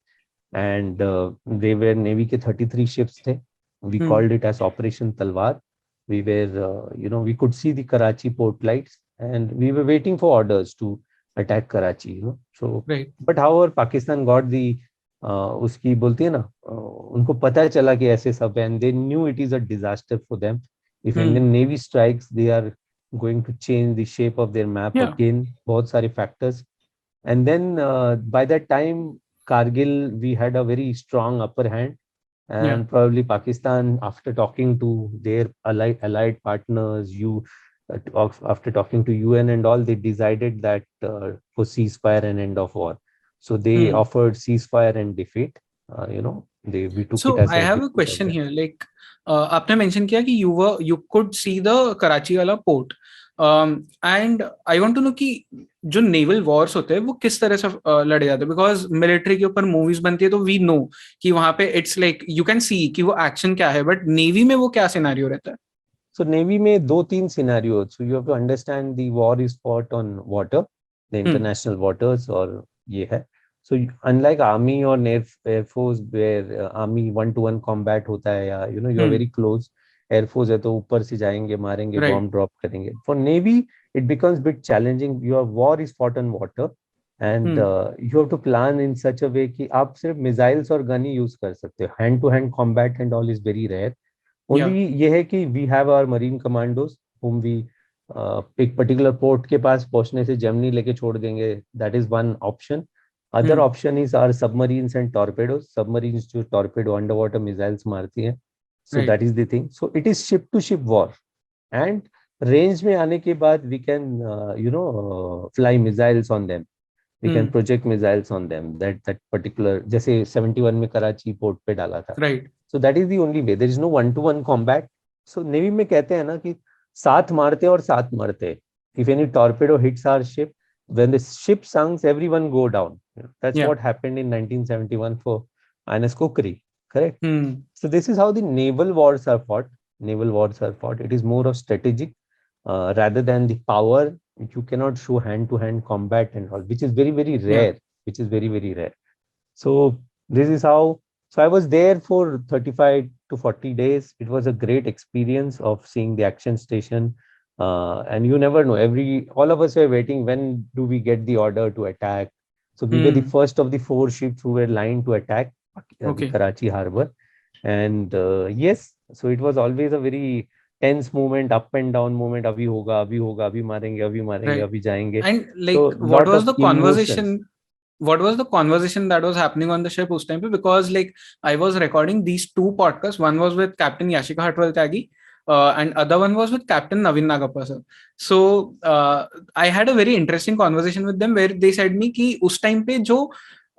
and they were Navy ke 33 ships the. We called it as Operation Talwar. We were, we could see the Karachi port lights, and we were waiting for orders to attack Karachi, So, but however, Pakistan got the, उसकी बोलती है ना, उनको पता चला कि ऐसे सब है, and they knew it is a disaster for them. If Indian Navy strikes, they are going to change the shape of their map again. बहुत सारे factors. And then by that time, Kargil, we had a very strong upper hand. And probably Pakistan, after talking to their allied partners, after talking to UN and all, they decided that for ceasefire and end of war. So they offered ceasefire and defeat. We took it as I have a question here. Like, आपने mention किया कि you could see the Karachi वाला port. And I want to know कि जो naval Wars होते हैं वो किस तरह से लड़े जाते हैं, बिकॉज मिलिट्री के ऊपर मूवीज बनती है तो वी नो कि वहां पे it's like you can see कि वो एक्शन क्या है, बट नेवी में वो क्या सिनेरियो रहता है? सो नेवी में 2-3 scenario. So you have to understand the war is fought on water, the international waters, और ये है. So unlike army or air force where army 1-to-1 combat होता है या you are very close, air force है तो ऊपर से जाएंगे मारेंगे Right. bomb drop करेंगे. For navy it becomes bit challenging. Your war is fought on water and you have to plan in such a way कि आप सिर्फ missiles और gun ही use कर सकते हो. Hand to hand combat and all is very rare. Yeah. Only ये है कि we have our marine commandos whom we एक particular port के पास पहुंचने से जेमनी लेके छोड़ देंगे. That is one option. Other option is our submarines and torpedoes. Submarines जो torpedo underwater missiles मारती हैं. So Right. that is the thing. So it is ship to ship war. And range में आने के बाद we can fly missiles on them. We can project missiles on them. That particular जैसे 71 में Karachi port पे डाला था. Right. So that is the only way. There is no 1-to-1 combat. So Navy में कहते हैं ना कि साथ मारते और साथ मरते. If any torpedo hits our ship, when the ship sinks, everyone go down. That's what happened in 1971 for INS Kukri. Correct. So this is how the naval wars are fought. Naval wars are fought. It is more of strategic rather than the power. You cannot show hand-to-hand combat and all, which is very, very rare. Which is very, very rare. So this is how. So I was there for 35 to 40 days. It was a great experience of seeing the action station. And you never know. All of us were waiting. When do we get the order to attack? So we were the first of the 4 ships who were lined to attack the Karachi harbor. And yes, so it was always a very tense moment, up and down moment. Abhi hoga, abhi marenge, abhi jayenge. And like, So, what was the emotions. conversation? What was the conversation that was happening on the ship us time? Because like I was recording these 2 podcasts. One was with Captain Yashika Hatwal Tyagi, and other one was with Captain Navin Nagappa sir. So I had a very interesting conversation with them where they said me कि उस time पे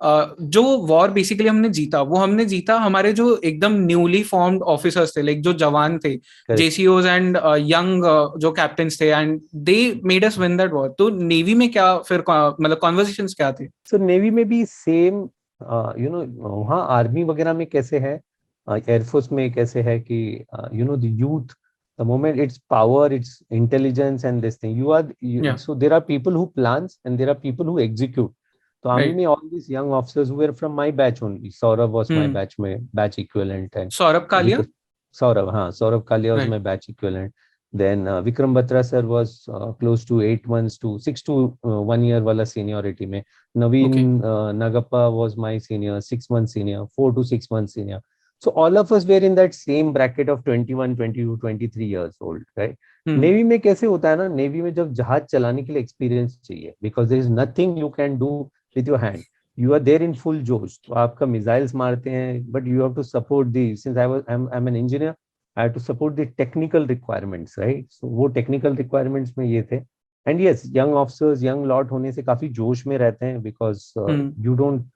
जो war basically हमने जीता हमारे जो एकदम newly formed officers थे, लाइक जो जवान थे, जेसीओज एंड यंग जो कैप्टन्स थे, and they made us win that war. तो नेवी में क्या फिर मतलब कॉन्वर्सेशंस क्या थे? सो नेवी में भी सेम वहाँ आर्मी वगैरह में कैसे है, एयरफोर्स में कैसे है कि the youth, the moment it's power, it's intelligence and this thing, so there are people who plans and there are people who execute. So army में all these young officers who were from my batch only. Saurabh was my batch equivalent, and Saurabh Kalia Saurabh Kalia was my batch equivalent. Then Vikram Batra sir was close to 8 months to 6 to 1 year wala seniority mein. Naveen Nagappa was my senior, 6 months senior, 4 to 6 months senior. So all of us were in that same bracket of 21, 22, 23 years old, right? Navy में कैसे होता है ना, navy में जब जहाज चलाने के लिए एक्सपीरियंस चाहिए, because there is nothing you can do with your hand. You are there in full जोश, तो आपका मिसाइल्स मारते हैं, but you have to support the, since I am an engineer, I have to support the technical requirements, right? So वो technical requirements में ये थे. And yes, young officers, young lot होने से काफी जोश में रहते हैं, because you don't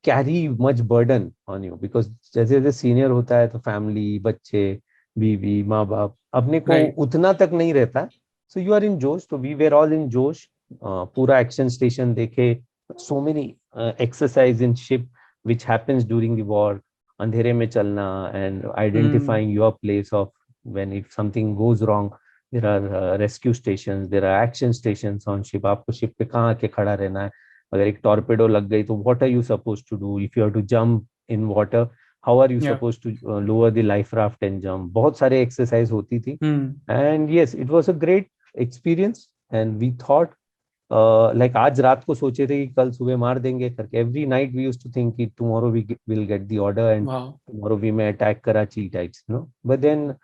carry much burden on you, because जैसे जैसे सीनियर होता है तो फैमिली, बच्चे, बीवी, माँ बाप, अपने को उतना तक नहीं रहता. सो यू आर इन जोश. तो वी वेर ऑल इन जोश. पूरा एक्शन स्टेशन देखे, so many exercise in ship which happens during the war. अंधेरे में चलना and identifying your place of when if something goes wrong. There are rescue stations, there are action stations on ship. आपको ship पे कहाँ आके खड़ा रहना है. अगर एक टॉर्पेडो लग गई तो what are you suppose to do if you have to jump in water. How are you supposed to lower the life raft and jump? बहुत सारे exercise होती थी. And yes, it was a great experience. And we thought, like आज रात को सोचे थे कि कल सुबह मार देंगे करके. Every night we used to think कि tomorrow we will get the order and tomorrow we may attack Karachi types, you know. But then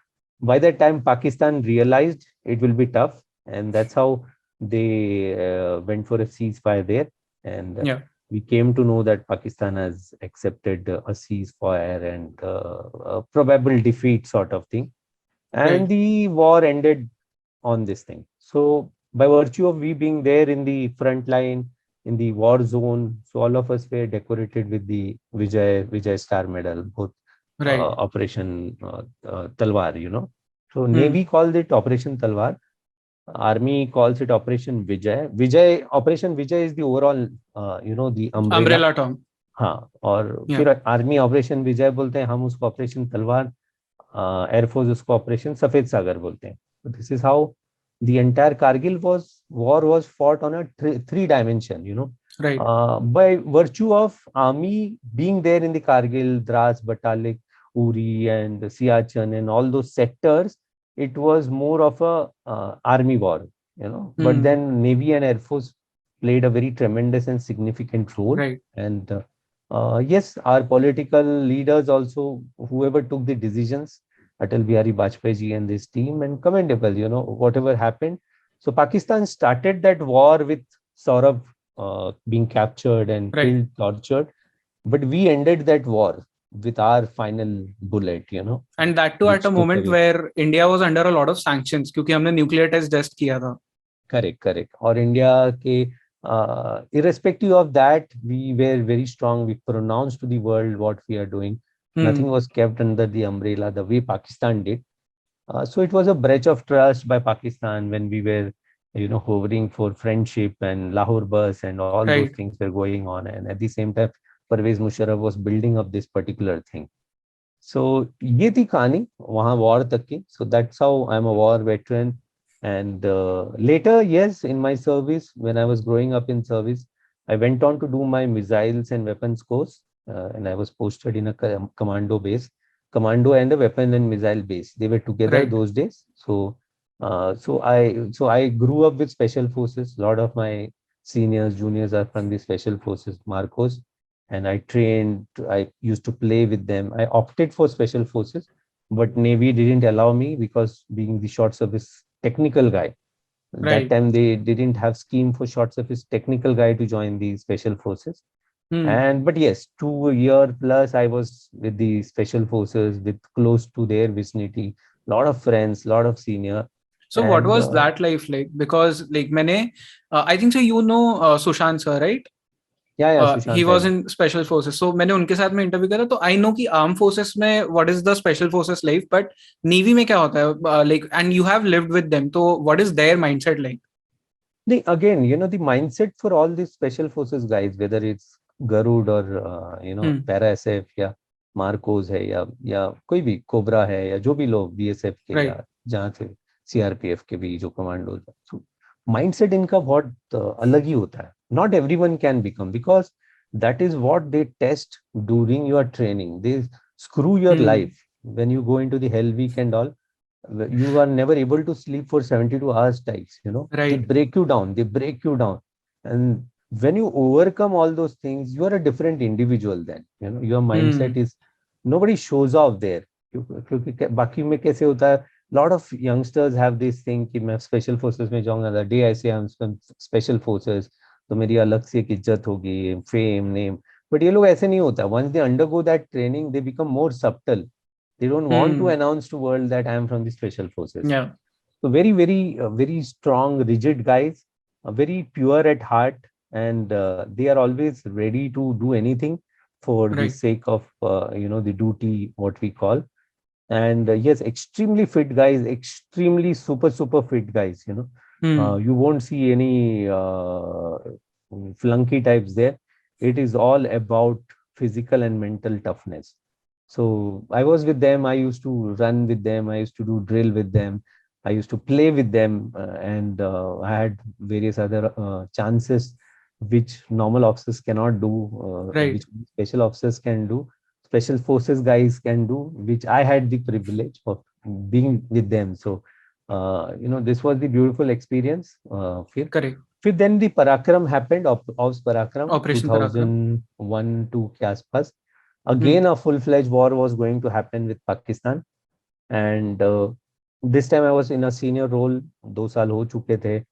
by that time Pakistan realized it will be tough, and that's how they went for a ceasefire there. And we came to know that Pakistan has accepted a ceasefire and a probable defeat sort of thing. And the war ended on this thing. So by virtue of we being there in the front line, in the war zone, so all of us were decorated with the Vijay Star Medal, both Operation Talwar, you know. So Navy called it Operation Talwar. Army calls it Operation Vijay. Operation Vijay is the overall, the umbrella term. हाँ, और फिर army operation विजय बोलते हैं, हम उसको operation तलवार, air force उसको operation सफेद सागर बोलते हैं. This is how the entire Kargil war was fought on a 3 dimension, you know. Right. By virtue of army being there in the Kargil, Dras, Batalik, Uri, and Siachen, and all those sectors, it was more of a army war, But then Navy and Air Force played a very tremendous and significant role. Right. And yes, our political leaders also, whoever took the decisions, Atal Bihari Vajpayee ji and this team, and commendable, whatever happened. So Pakistan started that war with Saurabh being captured and Right. killed, tortured. But we ended that war with our final bullet, And that too at a which took moment away. where India was under a lot of sanctions क्योंकि हमने nuclear test just किया था. Correct, correct. Or India, ke, irrespective of that, we were very strong. We pronounced to the world what we are doing. Nothing was kept under the umbrella the way Pakistan did. So it was a breach of trust by Pakistan when we were, hovering for friendship, and Lahore bus and all those Right. things were going on. And at the same time, Parvez Musharraf was building up this particular thing. So ये थी कहानी वहाँ war तक की. So that's how I'm a war veteran. And later, yes, in my service, when I was growing up in service, I went on to do my missiles and weapons course, and I was posted in a commando base, commando and a weapon and missile base. They were together Right. those days. So I grew up with special forces. A lot of my seniors, juniors are from the special forces, Marcos, and I trained. I used to play with them. I opted for special forces, but Navy didn't allow me because being the short service technical guy. That Right. time they didn't have scheme for short service technical guy to join the special forces. But yes, 2 year plus I was with the special forces, with close to their vicinity, lot of friends, lot of senior. So what And was that life like? Because like मैंने I think so Sushant sir, right? yeah, He Sushant, I was know. in special forces. So मैंने उनके साथ में interview करा तो I know कि armed forces में what is the special forces life, but Navy में क्या होता है like, and you have lived with them, so what is their mindset like? Again, the mindset for all these special forces guys, whether it's Garud or Para SF या Marcos है या कोई भी cobra है या जो भी लोग BSF के Right. या जहाँ से CRPF के भी जो कमांडोज है, so mindset इनका बहुत अलग ही होता है. Not everyone can become, because that is what they test during your training. They screw your life when you go into the hell week and all. You are never able to sleep for 72 hours types, They Right. break you down. And when you overcome all those things, you are a different individual then. Your mindset is, nobody shows off there. क्योंकि बाकी में कैसे होता है, lot of youngsters have this thing कि मैं special forces में जाऊंगा, the day I say I'm special forces तो मेरी अलग से एक इज्जत होगी, fame, name. But ये लोग ऐसे नहीं होता. Once they undergo that training, they become more subtle. They don't want to announce to world that I am from the special forces. Yeah. So very, very strong, rigid guys, very pure at heart, and they are always ready to do anything for the Right. sake of the duty, what we call. And yes, extremely fit guys, extremely super fit guys. You won't see any flunky types there. It is all about physical and mental toughness. So I was with them. I used to run with them. I used to do drill with them. I used to play with them, and I had various other chances which normal officers cannot do, Right. which special officers can do, special forces guys can do, which I had the privilege of being with them. So, this was the beautiful experience. Correct. Then the Parakram happened, Ops Parakram, Operation Parakram. 2001-2 के आसपास. Again, a full-fledged war was going to happen with Pakistan. And this time I was in a senior role. 2 साल हो चुके थे.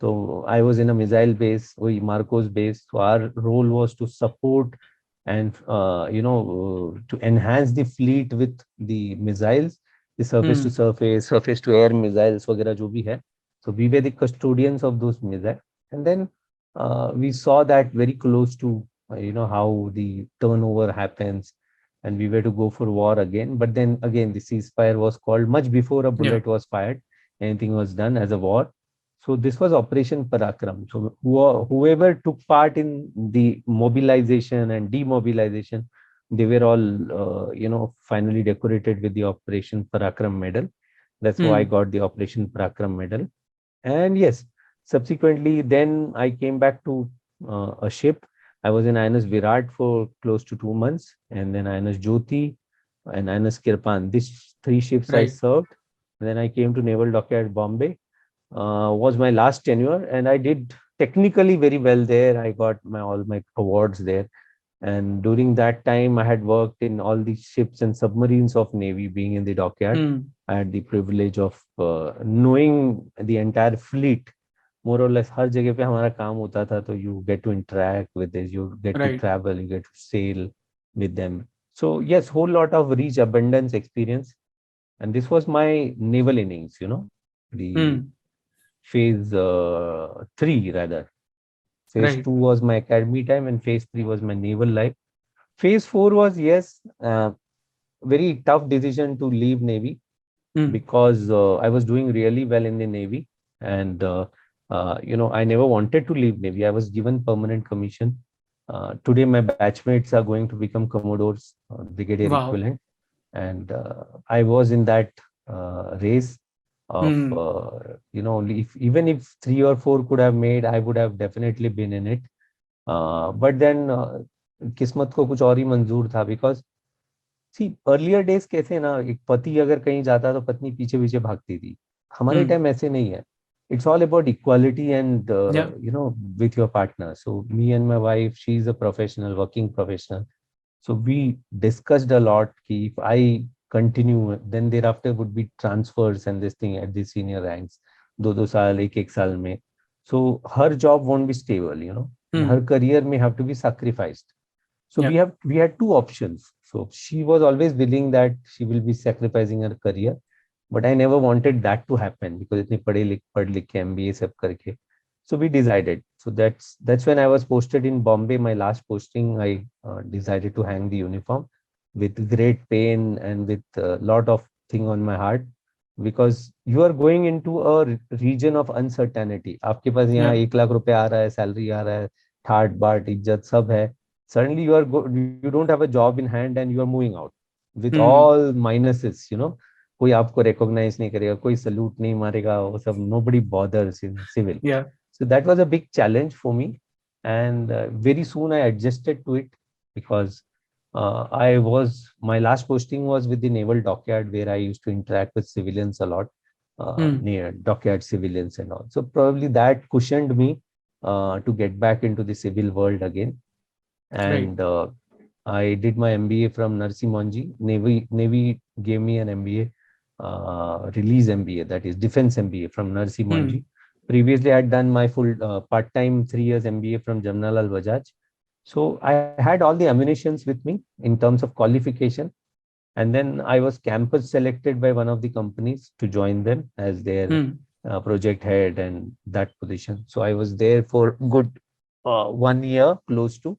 So I was in a missile base, Marcos base. So our role was to support and, to enhance the fleet with the missiles, the surface to surface, surface to air missiles, वगैरह जो भी है. So we were the custodians of those missiles. And then we saw that very close to, how the turnover happens, and we were to go for war again. But then again, the ceasefire was called much before a bullet was fired. Anything was done as a war. So this was Operation Parakram. So whoever took part in the mobilization and demobilization, they were all, finally decorated with the Operation Parakram medal. That's how I got the Operation Parakram medal. And yes, subsequently, then I came back to a ship. I was in INS Virat for close to 2 months, and then INS Jyoti and INS Kirpan. These three ships I Right. served. Then I came to Naval Dockyard Bombay. Was my last tenure, and I did technically very well there. I got all my awards there. And during that time, I had worked in all the ships and submarines of Navy, being in the dockyard. Hmm. I had the privilege of knowing the entire fleet. More or less, हर जगह पे हमारा काम होता था, तो you get to interact with this, you get to Right. travel, you get to sail with them. So yes, whole lot of rich abundance experience, and this was my naval innings, the Hmm. phase 3 rather. Phase Right. 2 was my academy time, and phase 3 was my naval life. Phase 4 was, yes, very tough decision to leave Navy, Hmm. because I was doing really well in the Navy, and I never wanted to leave Navy. I was given permanent commission. Today, my batchmates are going to become commodores, brigadier Wow. equivalent, and I was in that race of Hmm. if, even if 3 or 4 could have made, I would have definitely been in it. But then किस्मत को कुछ और ही मंजूर था, because C earlier days कैसे ना, एक पति अगर कहीं जाता तो पत्नी पीछे पीछे भागती थी. हमारे Hmm. टाइम ऐसे नहीं है. It's all about equality and Yeah. with your partner. So me and my wife, she is a professional, working professional. So we discussed a lot ki if I continue, then thereafter would be transfers and this thing at the senior ranks. दो साल, एक साल में. So her job won't be stable, and her Hmm. career may have to be sacrificed. So Yeah. we had two options. So she was always willing that she will be sacrificing her career, but I never wanted that to happen, because इतने पढ़ लिख के MBA सब करके. So we decided. So that's when I was posted in Bombay. My last posting, I decided to hang the uniform with great pain and with a lot of thing on my heart, because you are going into a region of uncertainty. आपके पास यहाँ Yeah. 1 lakh रुपए आ रहा है, salary आ रहा है, ठाट बाट इज्जत सब है. Suddenly you don't have a job in hand and you are moving out with Hmm. all minuses. कोई आपको recognize नहीं करेगा, कोई salute नहीं मारेगा, वो सब, nobody bothers in civil. Yeah. So that was a big challenge for me, and very soon I adjusted to it, because my last posting was with the Naval Dockyard, where I used to interact with civilians a lot, Hmm. near dockyard civilians and all. So probably that cushioned me to get back into the civil world again. Right. And I did my MBA from Narsi Monji. Navy gave me an MBA, release MBA, that is defense MBA from Narsi Monji. Hmm. Previously, I had done my full part-time 3 years MBA from Jamnalal Bajaj. So I had all the ammunitions with me in terms of qualification. And then I was campus selected by one of the companies to join them as their Hmm. project head and that position. So I was there for good 1 year, close to,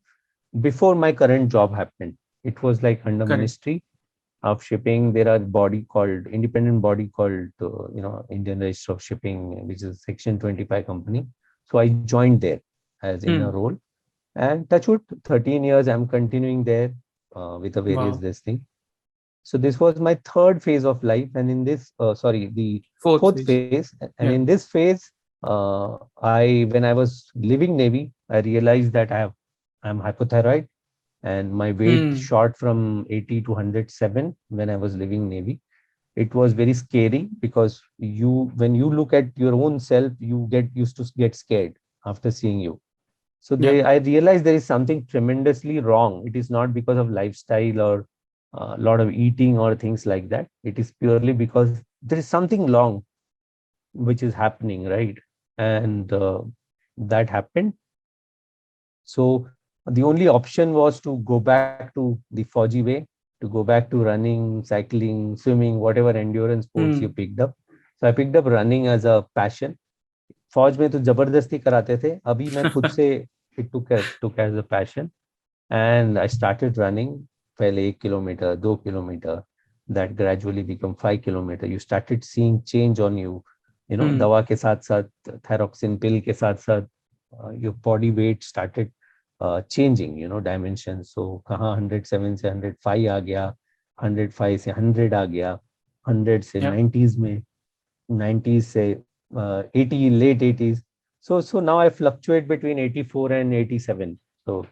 before my current job happened. It was like under Correct. Ministry of Shipping. There are independent body called, Indian Register of Shipping, which is Section 25 company. So I joined there as in a Hmm. role, and touch wood, 13 years I'm continuing there with the various Wow. this thing. So this was my third phase of life, and in this, the Fourth fourth phase. phase, and Yeah. in this phase, when I was leaving Navy, I realized that I'm hypothyroid, and my weight Hmm. shot from 80 to 107 when I was leaving Navy. It was very scary, because when you look at your own self, you get used to get scared after seeing you. So Yeah. I realized there is something tremendously wrong. It is not because of lifestyle or a lot of eating or things like that. It is purely because there is something wrong which is happening, right? And that happened. So the only option was to go back to the Fauji way, to go back to running, cycling, swimming, whatever endurance sports you Hmm. picked up. So I picked up running as a passion. फौज में तो जबरदस्ती कराते थे, अभी मैं खुद से it took as a passion, and I started running. पहले 1 kilometre, 2 kilometre, that gradually become 5 kilometer. You started seeing change on you. Hmm. दवा के साथ साथ, thyroxine pill के साथ साथ, your body weight started changing, dimension. So कहाँ 107 से 105 आ गया, 105 से 100 आ गया, 100 से Yeah. 90s में, 90s से 80, late 80s. So now I fluctuate between 84 and 87. So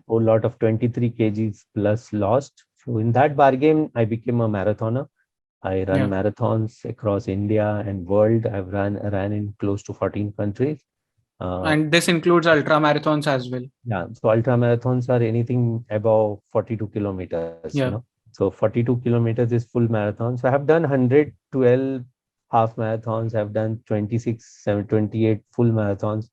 whole lot of 23 kgs plus lost. So in that bargain, I became a marathoner. I run marathons across India and world. I've ran in close to 14 countries. And this includes ultra marathons as well. Yeah, so ultra marathons are anything above 42 kilometers, So 42 kilometers is full marathon. So I have done 112 half marathons. I've done 26, 28 full marathons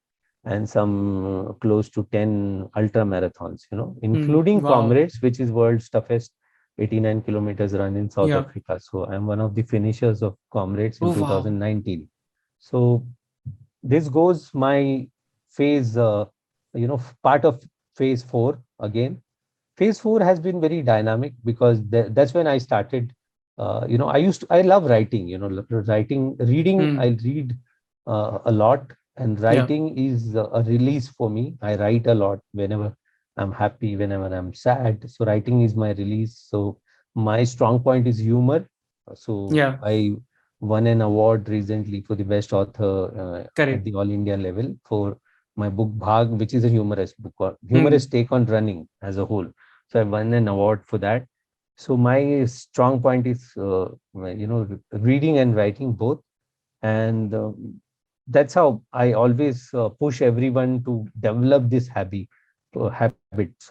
and some close to 10 ultra marathons, including Comrades, which is world's toughest 89 kilometers run in South Africa. So I'm one of the finishers of Comrades in 2019. So this goes my phase, part of phase 4 again. Phase 4 has been very dynamic because that's when I started. I love writing. Reading. I read a lot, and writing is a release for me. I write a lot whenever I'm happy, whenever I'm sad. So writing is my release. So my strong point is humor. So I won an award recently for the best author at the All India level for my book Bhag, which is a humorous book, or humorous take on running as a whole. So I won an award for that. So my strong point is, reading and writing both. And that's how I always push everyone to develop this habit. So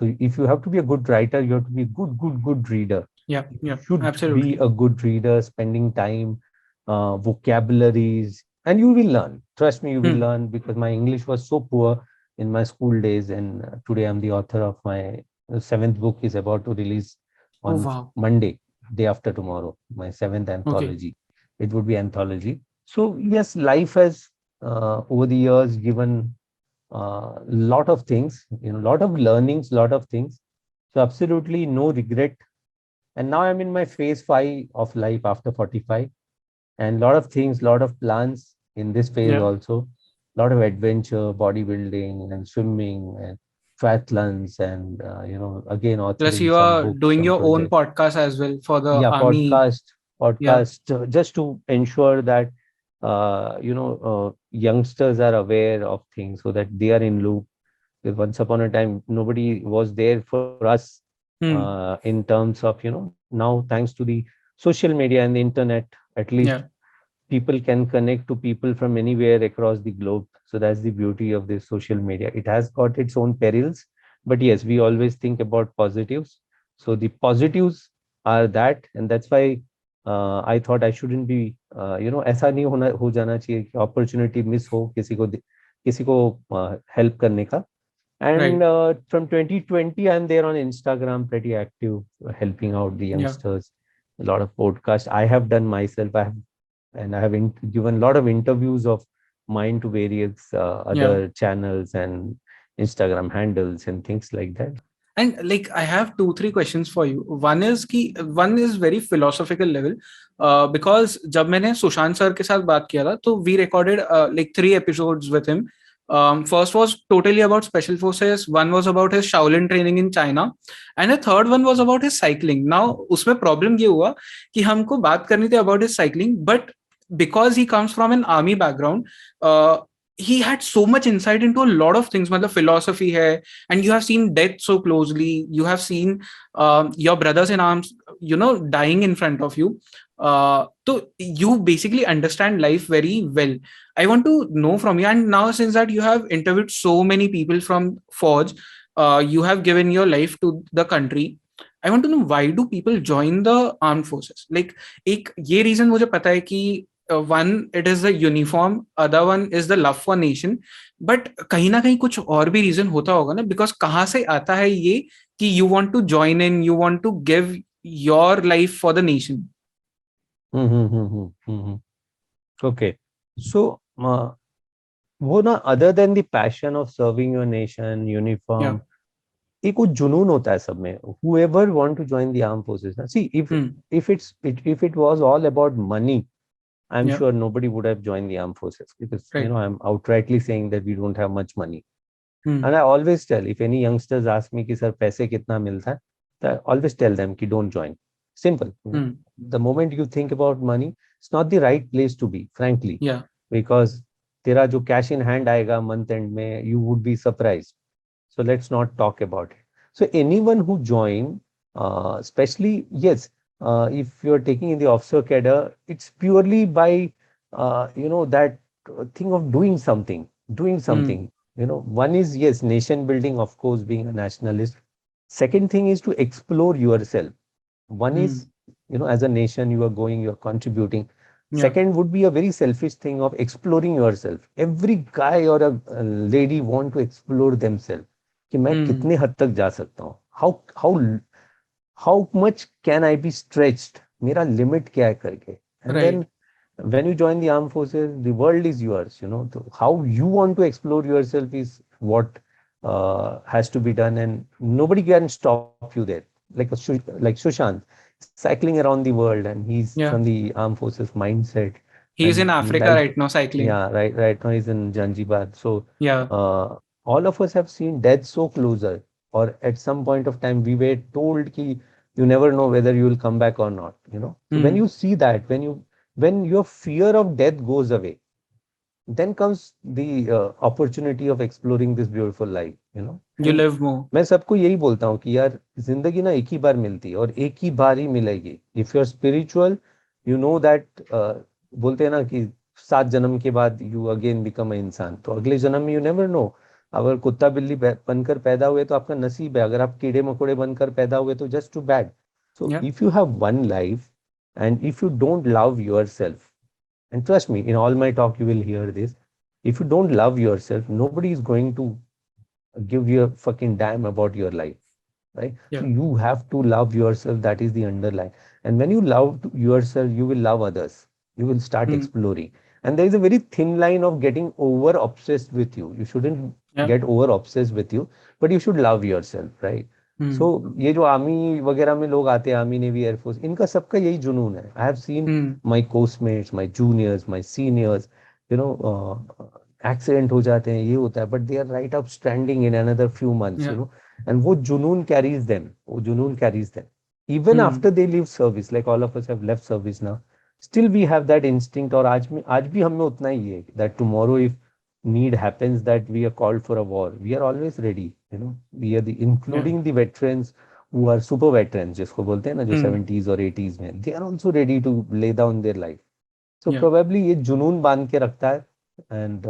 if you have to be a good writer, you have to be a good reader. You should absolutely be a good reader, spending time, vocabularies, and you will learn. Trust me, you will learn, because my English was so poor in my school days, and today I'm the author of my 7th book is about to release on Monday, day after tomorrow, my 7th anthology. It would be anthology. So yes, life has over the years given a lot of things, lot of learnings, lot of things. So absolutely no regret. And now I'm in my phase 5 of life after 45, and lot of things, lot of plans in this phase also. Lot of adventure, bodybuilding and swimming and triathlons, and again authoring plus you some are books, doing some your own projects. podcast as well for the army. Podcast, just to ensure that youngsters are aware of things, so that they are in loop. Because once upon a time, nobody was there for us in terms of, now thanks to the social media and the internet, at least people can connect to people from anywhere across the globe. So that's the beauty of this social media. It has got its own perils, but yes, we always think about positives. So the positives are that, and that's why I thought I shouldn't be, ऐसा नहीं होना हो जाना चाहिए कि opportunity miss हो किसी को help करने का. And from 2020, I'm there on Instagram, pretty active, helping out the youngsters. A lot of podcasts I have done myself. I have given a lot of interviews of mine to various other channels and Instagram handles and things like that. And like I have 2-3 questions for you. One is very philosophical level, because जब मैंने Sushant sir के साथ बात किया था, तो we recorded like 3 episodes with him. First was totally about special forces. One was about his Shaolin training in China, and the third one was about his cycling. Now उसमें problem ये हुआ कि हमको बात करनी थी about his cycling, but because he comes from an army background, he had so much insight into a lot of things. मतलब philosophy है, and you have seen death so closely. You have seen your brothers in arms, dying in front of you. So you basically understand life very well. I want to know from you, and now since that you have interviewed so many people from Forge, you have given your life to the country. I want to know, why do people join the armed forces? Like एक ये reason मुझे पता है कि one, it is the uniform, other one is the love for nation, but कहीं ना कहीं कुछ और भी reason होता होगा ना, because कहाँ से आता है ये कि you want to join in, you want to give your life for the nation. Okay, so वो ना, other than the passion of serving your nation, uniform, एक वो जुनून होता है सब में. Whoever want to join the armed forces, see, if it was all about money, I'm sure nobody would have joined the armed forces, because I'm outrightly saying that we don't have much money. And I always tell, if any youngsters ask me कि sir पैसे कितना मिलता है, I always tell them कि don't join. Simple. The moment you think about money, it's not the right place to be, frankly. Because तेरा जो cash in hand आएगा month and में, you would be surprised. So let's not talk about it. So anyone who join, especially, yes, if you're taking in the officer cadre, it's purely by, that thing of doing something, doing something. One is, yes, nation building, of course, being a nationalist. Second thing is to explore yourself. One is, as a nation, you are going, you are contributing. Yeah. Second would be a very selfish thing of exploring yourself. Every guy or a lady want to explore themselves. कि मैं कितने हद तक जा सकता हूँ, how much can I be stretched, मेरा limit क्या है करके. And Right. then when you join the armed forces, the world is yours. So how you want to explore yourself is what has to be done, and nobody can stop you there. Like Sushant, cycling around the world, and he's Yeah. from the armed forces mindset, He's in and he Africa likes. right now cycling. Yeah, right now he's in Zanzibar. So Yeah. all of us have seen death so closer, or at some point of time we were told ki you never know whether you will come back or not. So when you see that, when your fear of death goes away, then comes the opportunity of exploring this beautiful life. You And live more. मैं सबको यही बोलता हूँ कि यार जिंदगी ना एक ही बार मिलती है और एक ही बार ही मिलेगी. If you are spiritual, you know that, बोलते हैं ना कि 7 जन्म के बाद यू अगेन बिकम अ इंसान. तो अगले जन्म में यू नेवर नो. अगर कुत्ता बिल्ली बनकर पैदा हुए तो आपका नसीब है, अगर आप कीड़े मकोड़े बनकर पैदा हुए तो just too bad. So Yeah. If you have one life, and if you don't love your self, and trust me, in all my talk, you will hear this. If you don't love yourself, nobody is going to give you a fucking damn about your life, right? Yeah. So you have to love yourself. That is the underline. And when you love yourself, you will love others. You will start exploring. And there is a very thin line of getting over obsessed with you. You shouldn't get over obsessed with you, but you should love yourself, right? सो ये जो army वगैरह में लोग आते हैं, army navy air force, इनका सबका यही जुनून है. I have seen my coursemates, my juniors, my seniors, accident हो जाते हैं, ये होता है, but they are right up standing in another few months. And वो जुनून carries them even after they leave service. Like all of us have left service now, still we have that instinct. और आज भी हम में उतना ही है that tomorrow if need happens, that we are called for a war, we are always ready. We are including the veterans who are super veterans, जिसको बोलते हैं ना, जो 70s और 80s में, they are also ready to lay down their life. So probably ये जुनून बांध के रखता है. And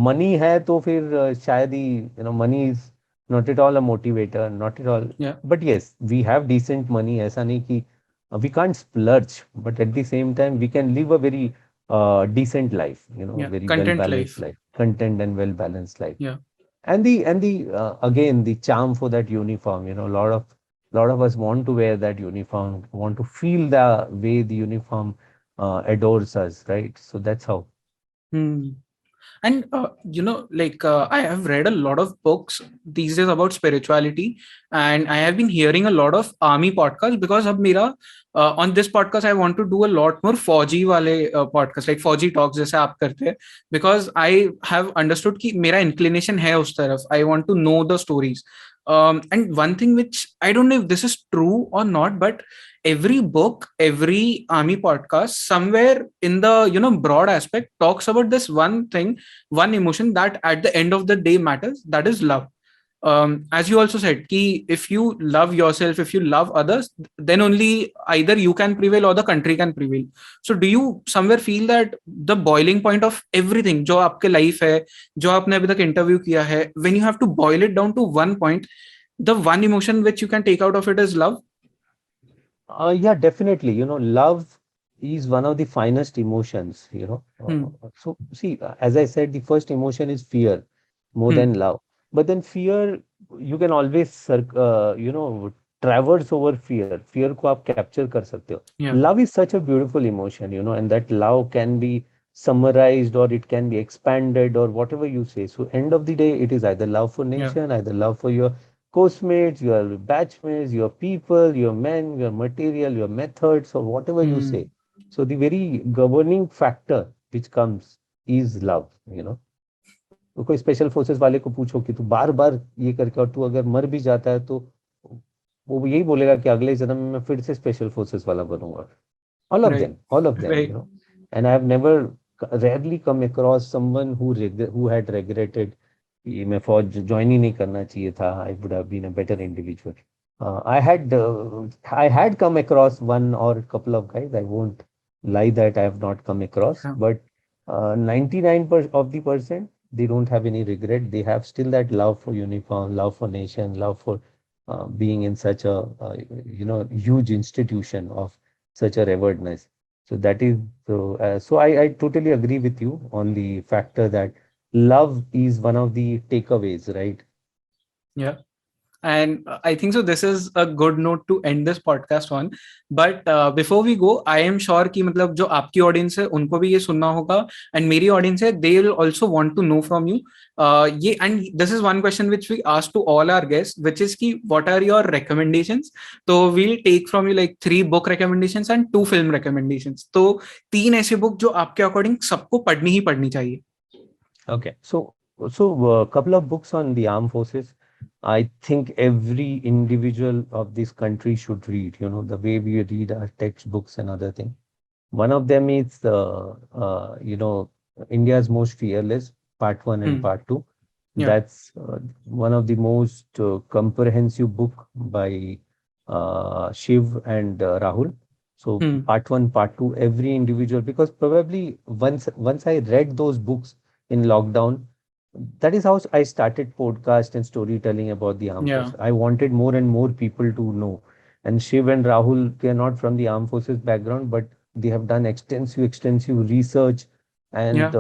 money है तो फिर शायद ही, money is not at all a motivator, not at all. But yes, we have decent money. ऐसा नहीं कि we can't splurge, but at the same time we can live a very decent life, very well balanced life, content and well balanced life. And the again the charm for that uniform, a lot of us want to wear that uniform, want to feel the way the uniform adores us, right? So that's how. And I have read a lot of books these days about spirituality, and I have been hearing a lot of army podcasts, because अब मेरा on this podcast I want to do a lot more फौजी वाले podcast, like फौजी talks जैसे आप करते हैं, because I have understood कि मेरा inclination है उस तरफ. I want to know the stories. And one thing which I don't know if this is true or not, but every book, every army podcast, somewhere in the broad aspect, talks about this one thing, one emotion that at the end of the day matters, that is love. As you also said, ki if you love yourself, if you love others, then only either you can prevail or the country can prevail. So do you somewhere feel that the boiling point of everything जो आपके life है, जो आपने अभी तक interview किया है, when you have to boil it down to one point, the one emotion which you can take out of it is love? Yeah, definitely. Love is one of the finest emotions. So see, as I said, the first emotion is fear more than love. But then fear, you can always, traverse over fear. Fear को आप capture कर सकते हो. Love is such a beautiful emotion, and that love can be summarized or it can be expanded or whatever you say. So end of the day, it is either love for nation, either love for your Postmates, your batchmates, your people, your men, your material, your methods, or whatever you say. So the very governing factor which comes is love. तो कोई special forces वाले को पूछो कि तू बार बार ये करके और तू अगर मर भी जाता है तो वो यही बोलेगा कि अगले जन्म में मैं फिर से स्पेशल फोर्सेस वाला बनूंगा. All of them. And I have never rarely come across someone who had regretted कि मैं फौज ज्वाइन ही नहीं करना चाहिए था. I would have been a better individual. I had come across one or couple of guys. I won't lie that I have not come across, Yeah. but 99% of the percent they don't have any regret. They have still that love for uniform, love for nation, love for being in such a huge institution of such a reveredness. So that is so I totally agree with you on the factor that love is one of the takeaways, right? Yeah. And I think so this is a good note to end this podcast on. But before we go, I am sure कि मतलब जो आपकी audience है उनको भी ये सुनना होगा, and मेरी ऑडियंस है, they will also want to know from you. ये and this is one question which we ask to all our guests, which is कि what are your recommendations? तो we'll take from you like 3 book recommendations and 2 film recommendations. तो 3 ऐसे book जो आपके according सबको पढ़नी ही पढ़नी चाहिए. Okay, so a couple of books on the armed forces. I think every individual of this country should read. You know, the way we read our textbooks and other things. One of them is India's Most Fearless, Part One and Part Two. Yeah. That's one of the most comprehensive book by Shiv and Rahul. So Part One, Part Two, every individual, because probably once I read those books in lockdown, that is how I started podcast and storytelling about the armed Yeah. forces. I wanted more and more people to know. And Shiv and Rahul, they are not from the armed forces background, but they have done extensive research, and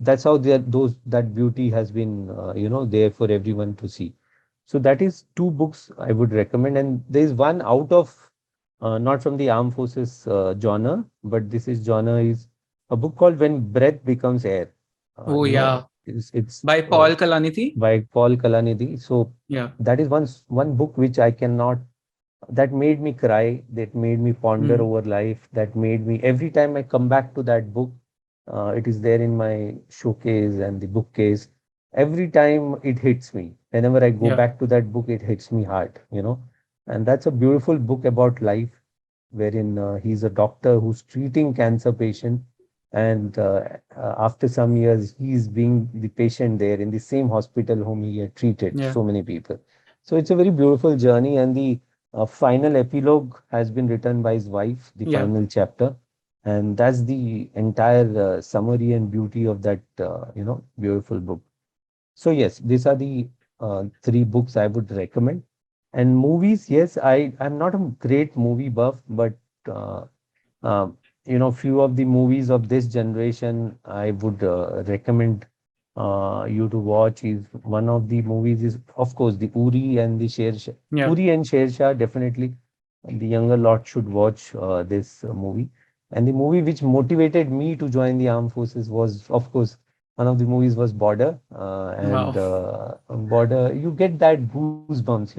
that's how that beauty has been there for everyone to see. So that is 2 books I would recommend, and there is one out of not from the armed forces genre, but this is genre is a book called When Breath Becomes Air. Oh yeah. It's by Paul Kalanithi. By Paul Kalanithi. So Yeah. that is one book which I cannot. That made me cry. That made me ponder over life. That made me every time I come back to that book, it is there in my showcase and the bookcase. Every time it hits me. Whenever I go back to that book, it hits me hard. And that's a beautiful book about life, wherein he's a doctor who's treating cancer patient, and after some years he's being the patient there in the same hospital whom he had treated so many people. So it's a very beautiful journey, and the final epilogue has been written by his wife, the final chapter, and that's the entire summary and beauty of that beautiful book. So yes, these are the 3 books I would recommend. And movies, yes, I'm not a great movie buff, but few of the movies of this generation I would recommend you to watch. Is one of the movies is, of course, the Uri and the Sher Uri and Sher Shah. Definitely, the younger lot should watch this movie. And the movie which motivated me to join the armed forces was, of course, one of the movies was Border. Border, you get that goosebumps,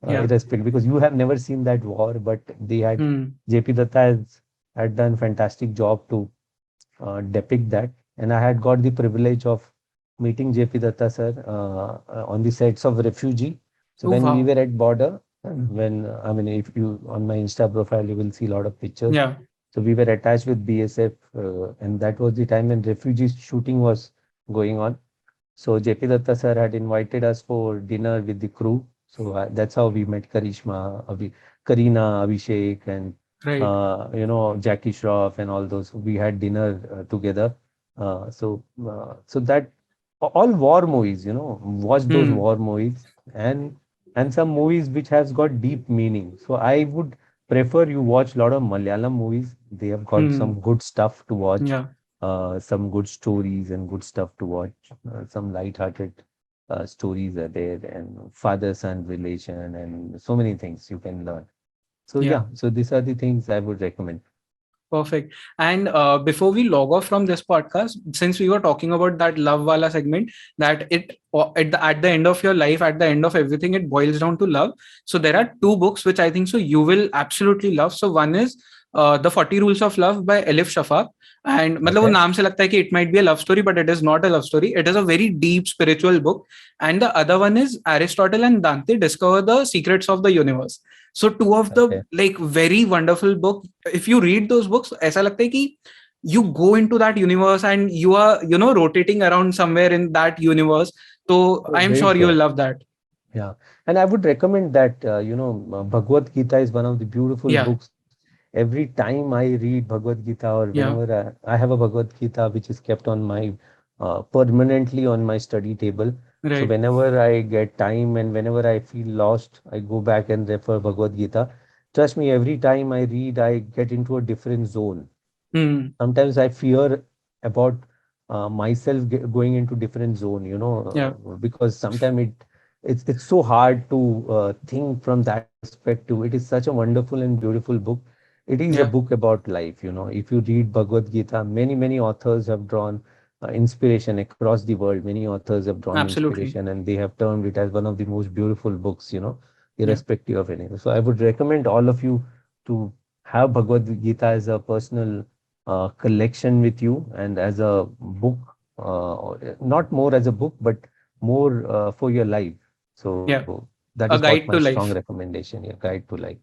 irrespective, because you have never seen that war, but they had JP Datta had done fantastic job to depict that. And I had got the privilege of meeting JP Datta sir on the sets of Refugee. So when we were at Border, if you on my Insta profile, you will see a lot of pictures. Yeah. So we were attached with BSF, and that was the time when Refugee shooting was going on. So JP Datta sir had invited us for dinner with the crew. So that's how we met Karishma, Karina, Abhishek, and Jackie Shroff and all those. We had dinner together. So that all war movies, watch those war movies, and some movies which has got deep meaning. So I would prefer you watch a lot of Malayalam movies. They have got some good stuff to watch. Some good stories and good stuff to watch. Some light-hearted stories are there, and father-son relation, and so many things you can learn. So so these are the things I would recommend. Perfect. And before we log off from this podcast, since we were talking about that love wala segment, that at the end of your life, at the end of everything, it boils down to love. So there are 2 books which I think so you will absolutely love. So one is The 40 Rules of Love by Elif Shafak. And मतलब वो नाम से लगता है कि it might be a love story, but it is not a love story. It is a very deep spiritual book. And the other one is Aristotle and Dante Discover the Secrets of the Universe. So 2 of the like very wonderful book. If you read those books, ऐसा लगता है कि you go into that universe and you are, rotating around somewhere in that universe. So I'm Very sure you will sure. love that. Yeah, and I would recommend that, Bhagavad Gita is one of the beautiful Yeah, books. Every time I read Bhagavad Gita, or yeah, whenever I have a Bhagavad Gita which is kept on my permanently on my study table. So right. whenever I get time and whenever I feel lost, I go back and refer Bhagavad Gita. Trust me, every time I read, I get into a different zone. Hmm. Sometimes I fear about myself going into different zone, Yeah, because sometimes it's so hard to think from that perspective. It is such a wonderful and beautiful book. It is a yeah, book about life. If you read Bhagavad Gita, many authors have drawn inspiration across the world. Many authors have drawn absolutely. inspiration, and they have termed it as one of the most beautiful books, Yeah, irrespective of anything. So I would recommend all of you to have Bhagavad Gita as a personal collection with you, and as a book, not more as a book, but more for your life. yeah. So that is A what my guide to strong life. recommendation, your guide to life.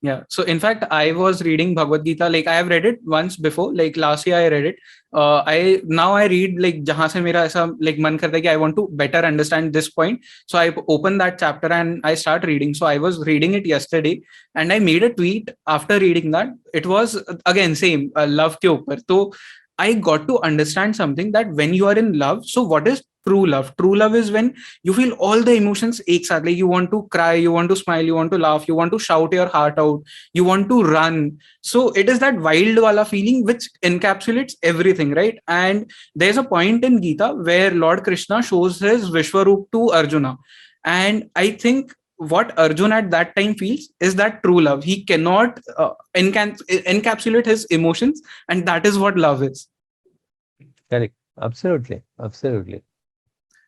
Yeah. So in fact, I was reading Bhagavad Gita. Like I have read it once before. Like last year, I read it. I read like जहाँ से मेरा ऐसा like मन करता है कि I want to better understand this point. So I open that chapter and I start reading. So I was reading it yesterday, and I made a tweet after reading that. It was again same love के ऊपर. तो I got to understand something, that when you are in love, so what is true love? True love is when you feel all the emotions एक साथ. Like you want to cry, you want to smile, you want to laugh, you want to shout your heart out, you want to run. So it is that wild wala feeling which encapsulates everything, right? And there's a point in Gita where Lord Krishna shows his Vishwaroop to Arjuna, and I think what Arjun at that time feels is that true love. He cannot encapsulate his emotions, and that is what love is. Correct. Absolutely. Absolutely.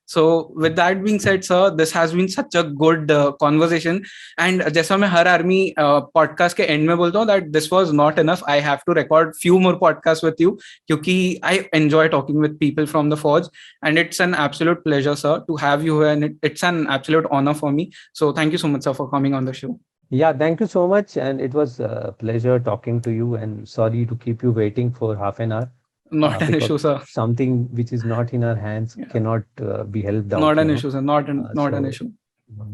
So with that being said, sir, this has been such a good conversation. And जैसा मैं हर army podcast के and में बोलता हूँ that this was not enough. I have to record few more podcasts with you क्योंकि I enjoy talking with people from the forge, and it's an absolute pleasure, sir, to have you here, and it's an absolute honor for me. So thank you so much, sir, for coming on the show. Yeah, thank you so much. And it was a pleasure talking to you, and sorry to keep you waiting for half an hour, Not an because issue, sir. something which is not in our hands Yeah. cannot be helped Not out. an issue, sir. Not an So issue.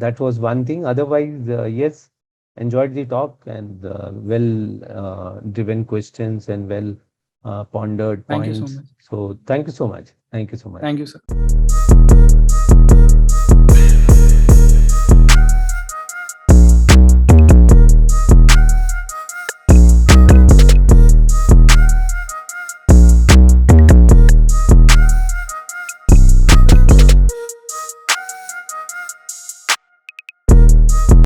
that was one thing. Otherwise, yes, enjoyed the talk, and well driven questions and well pondered Thank you so points. much. So thank you so much. Thank you so much. Thank you, sir.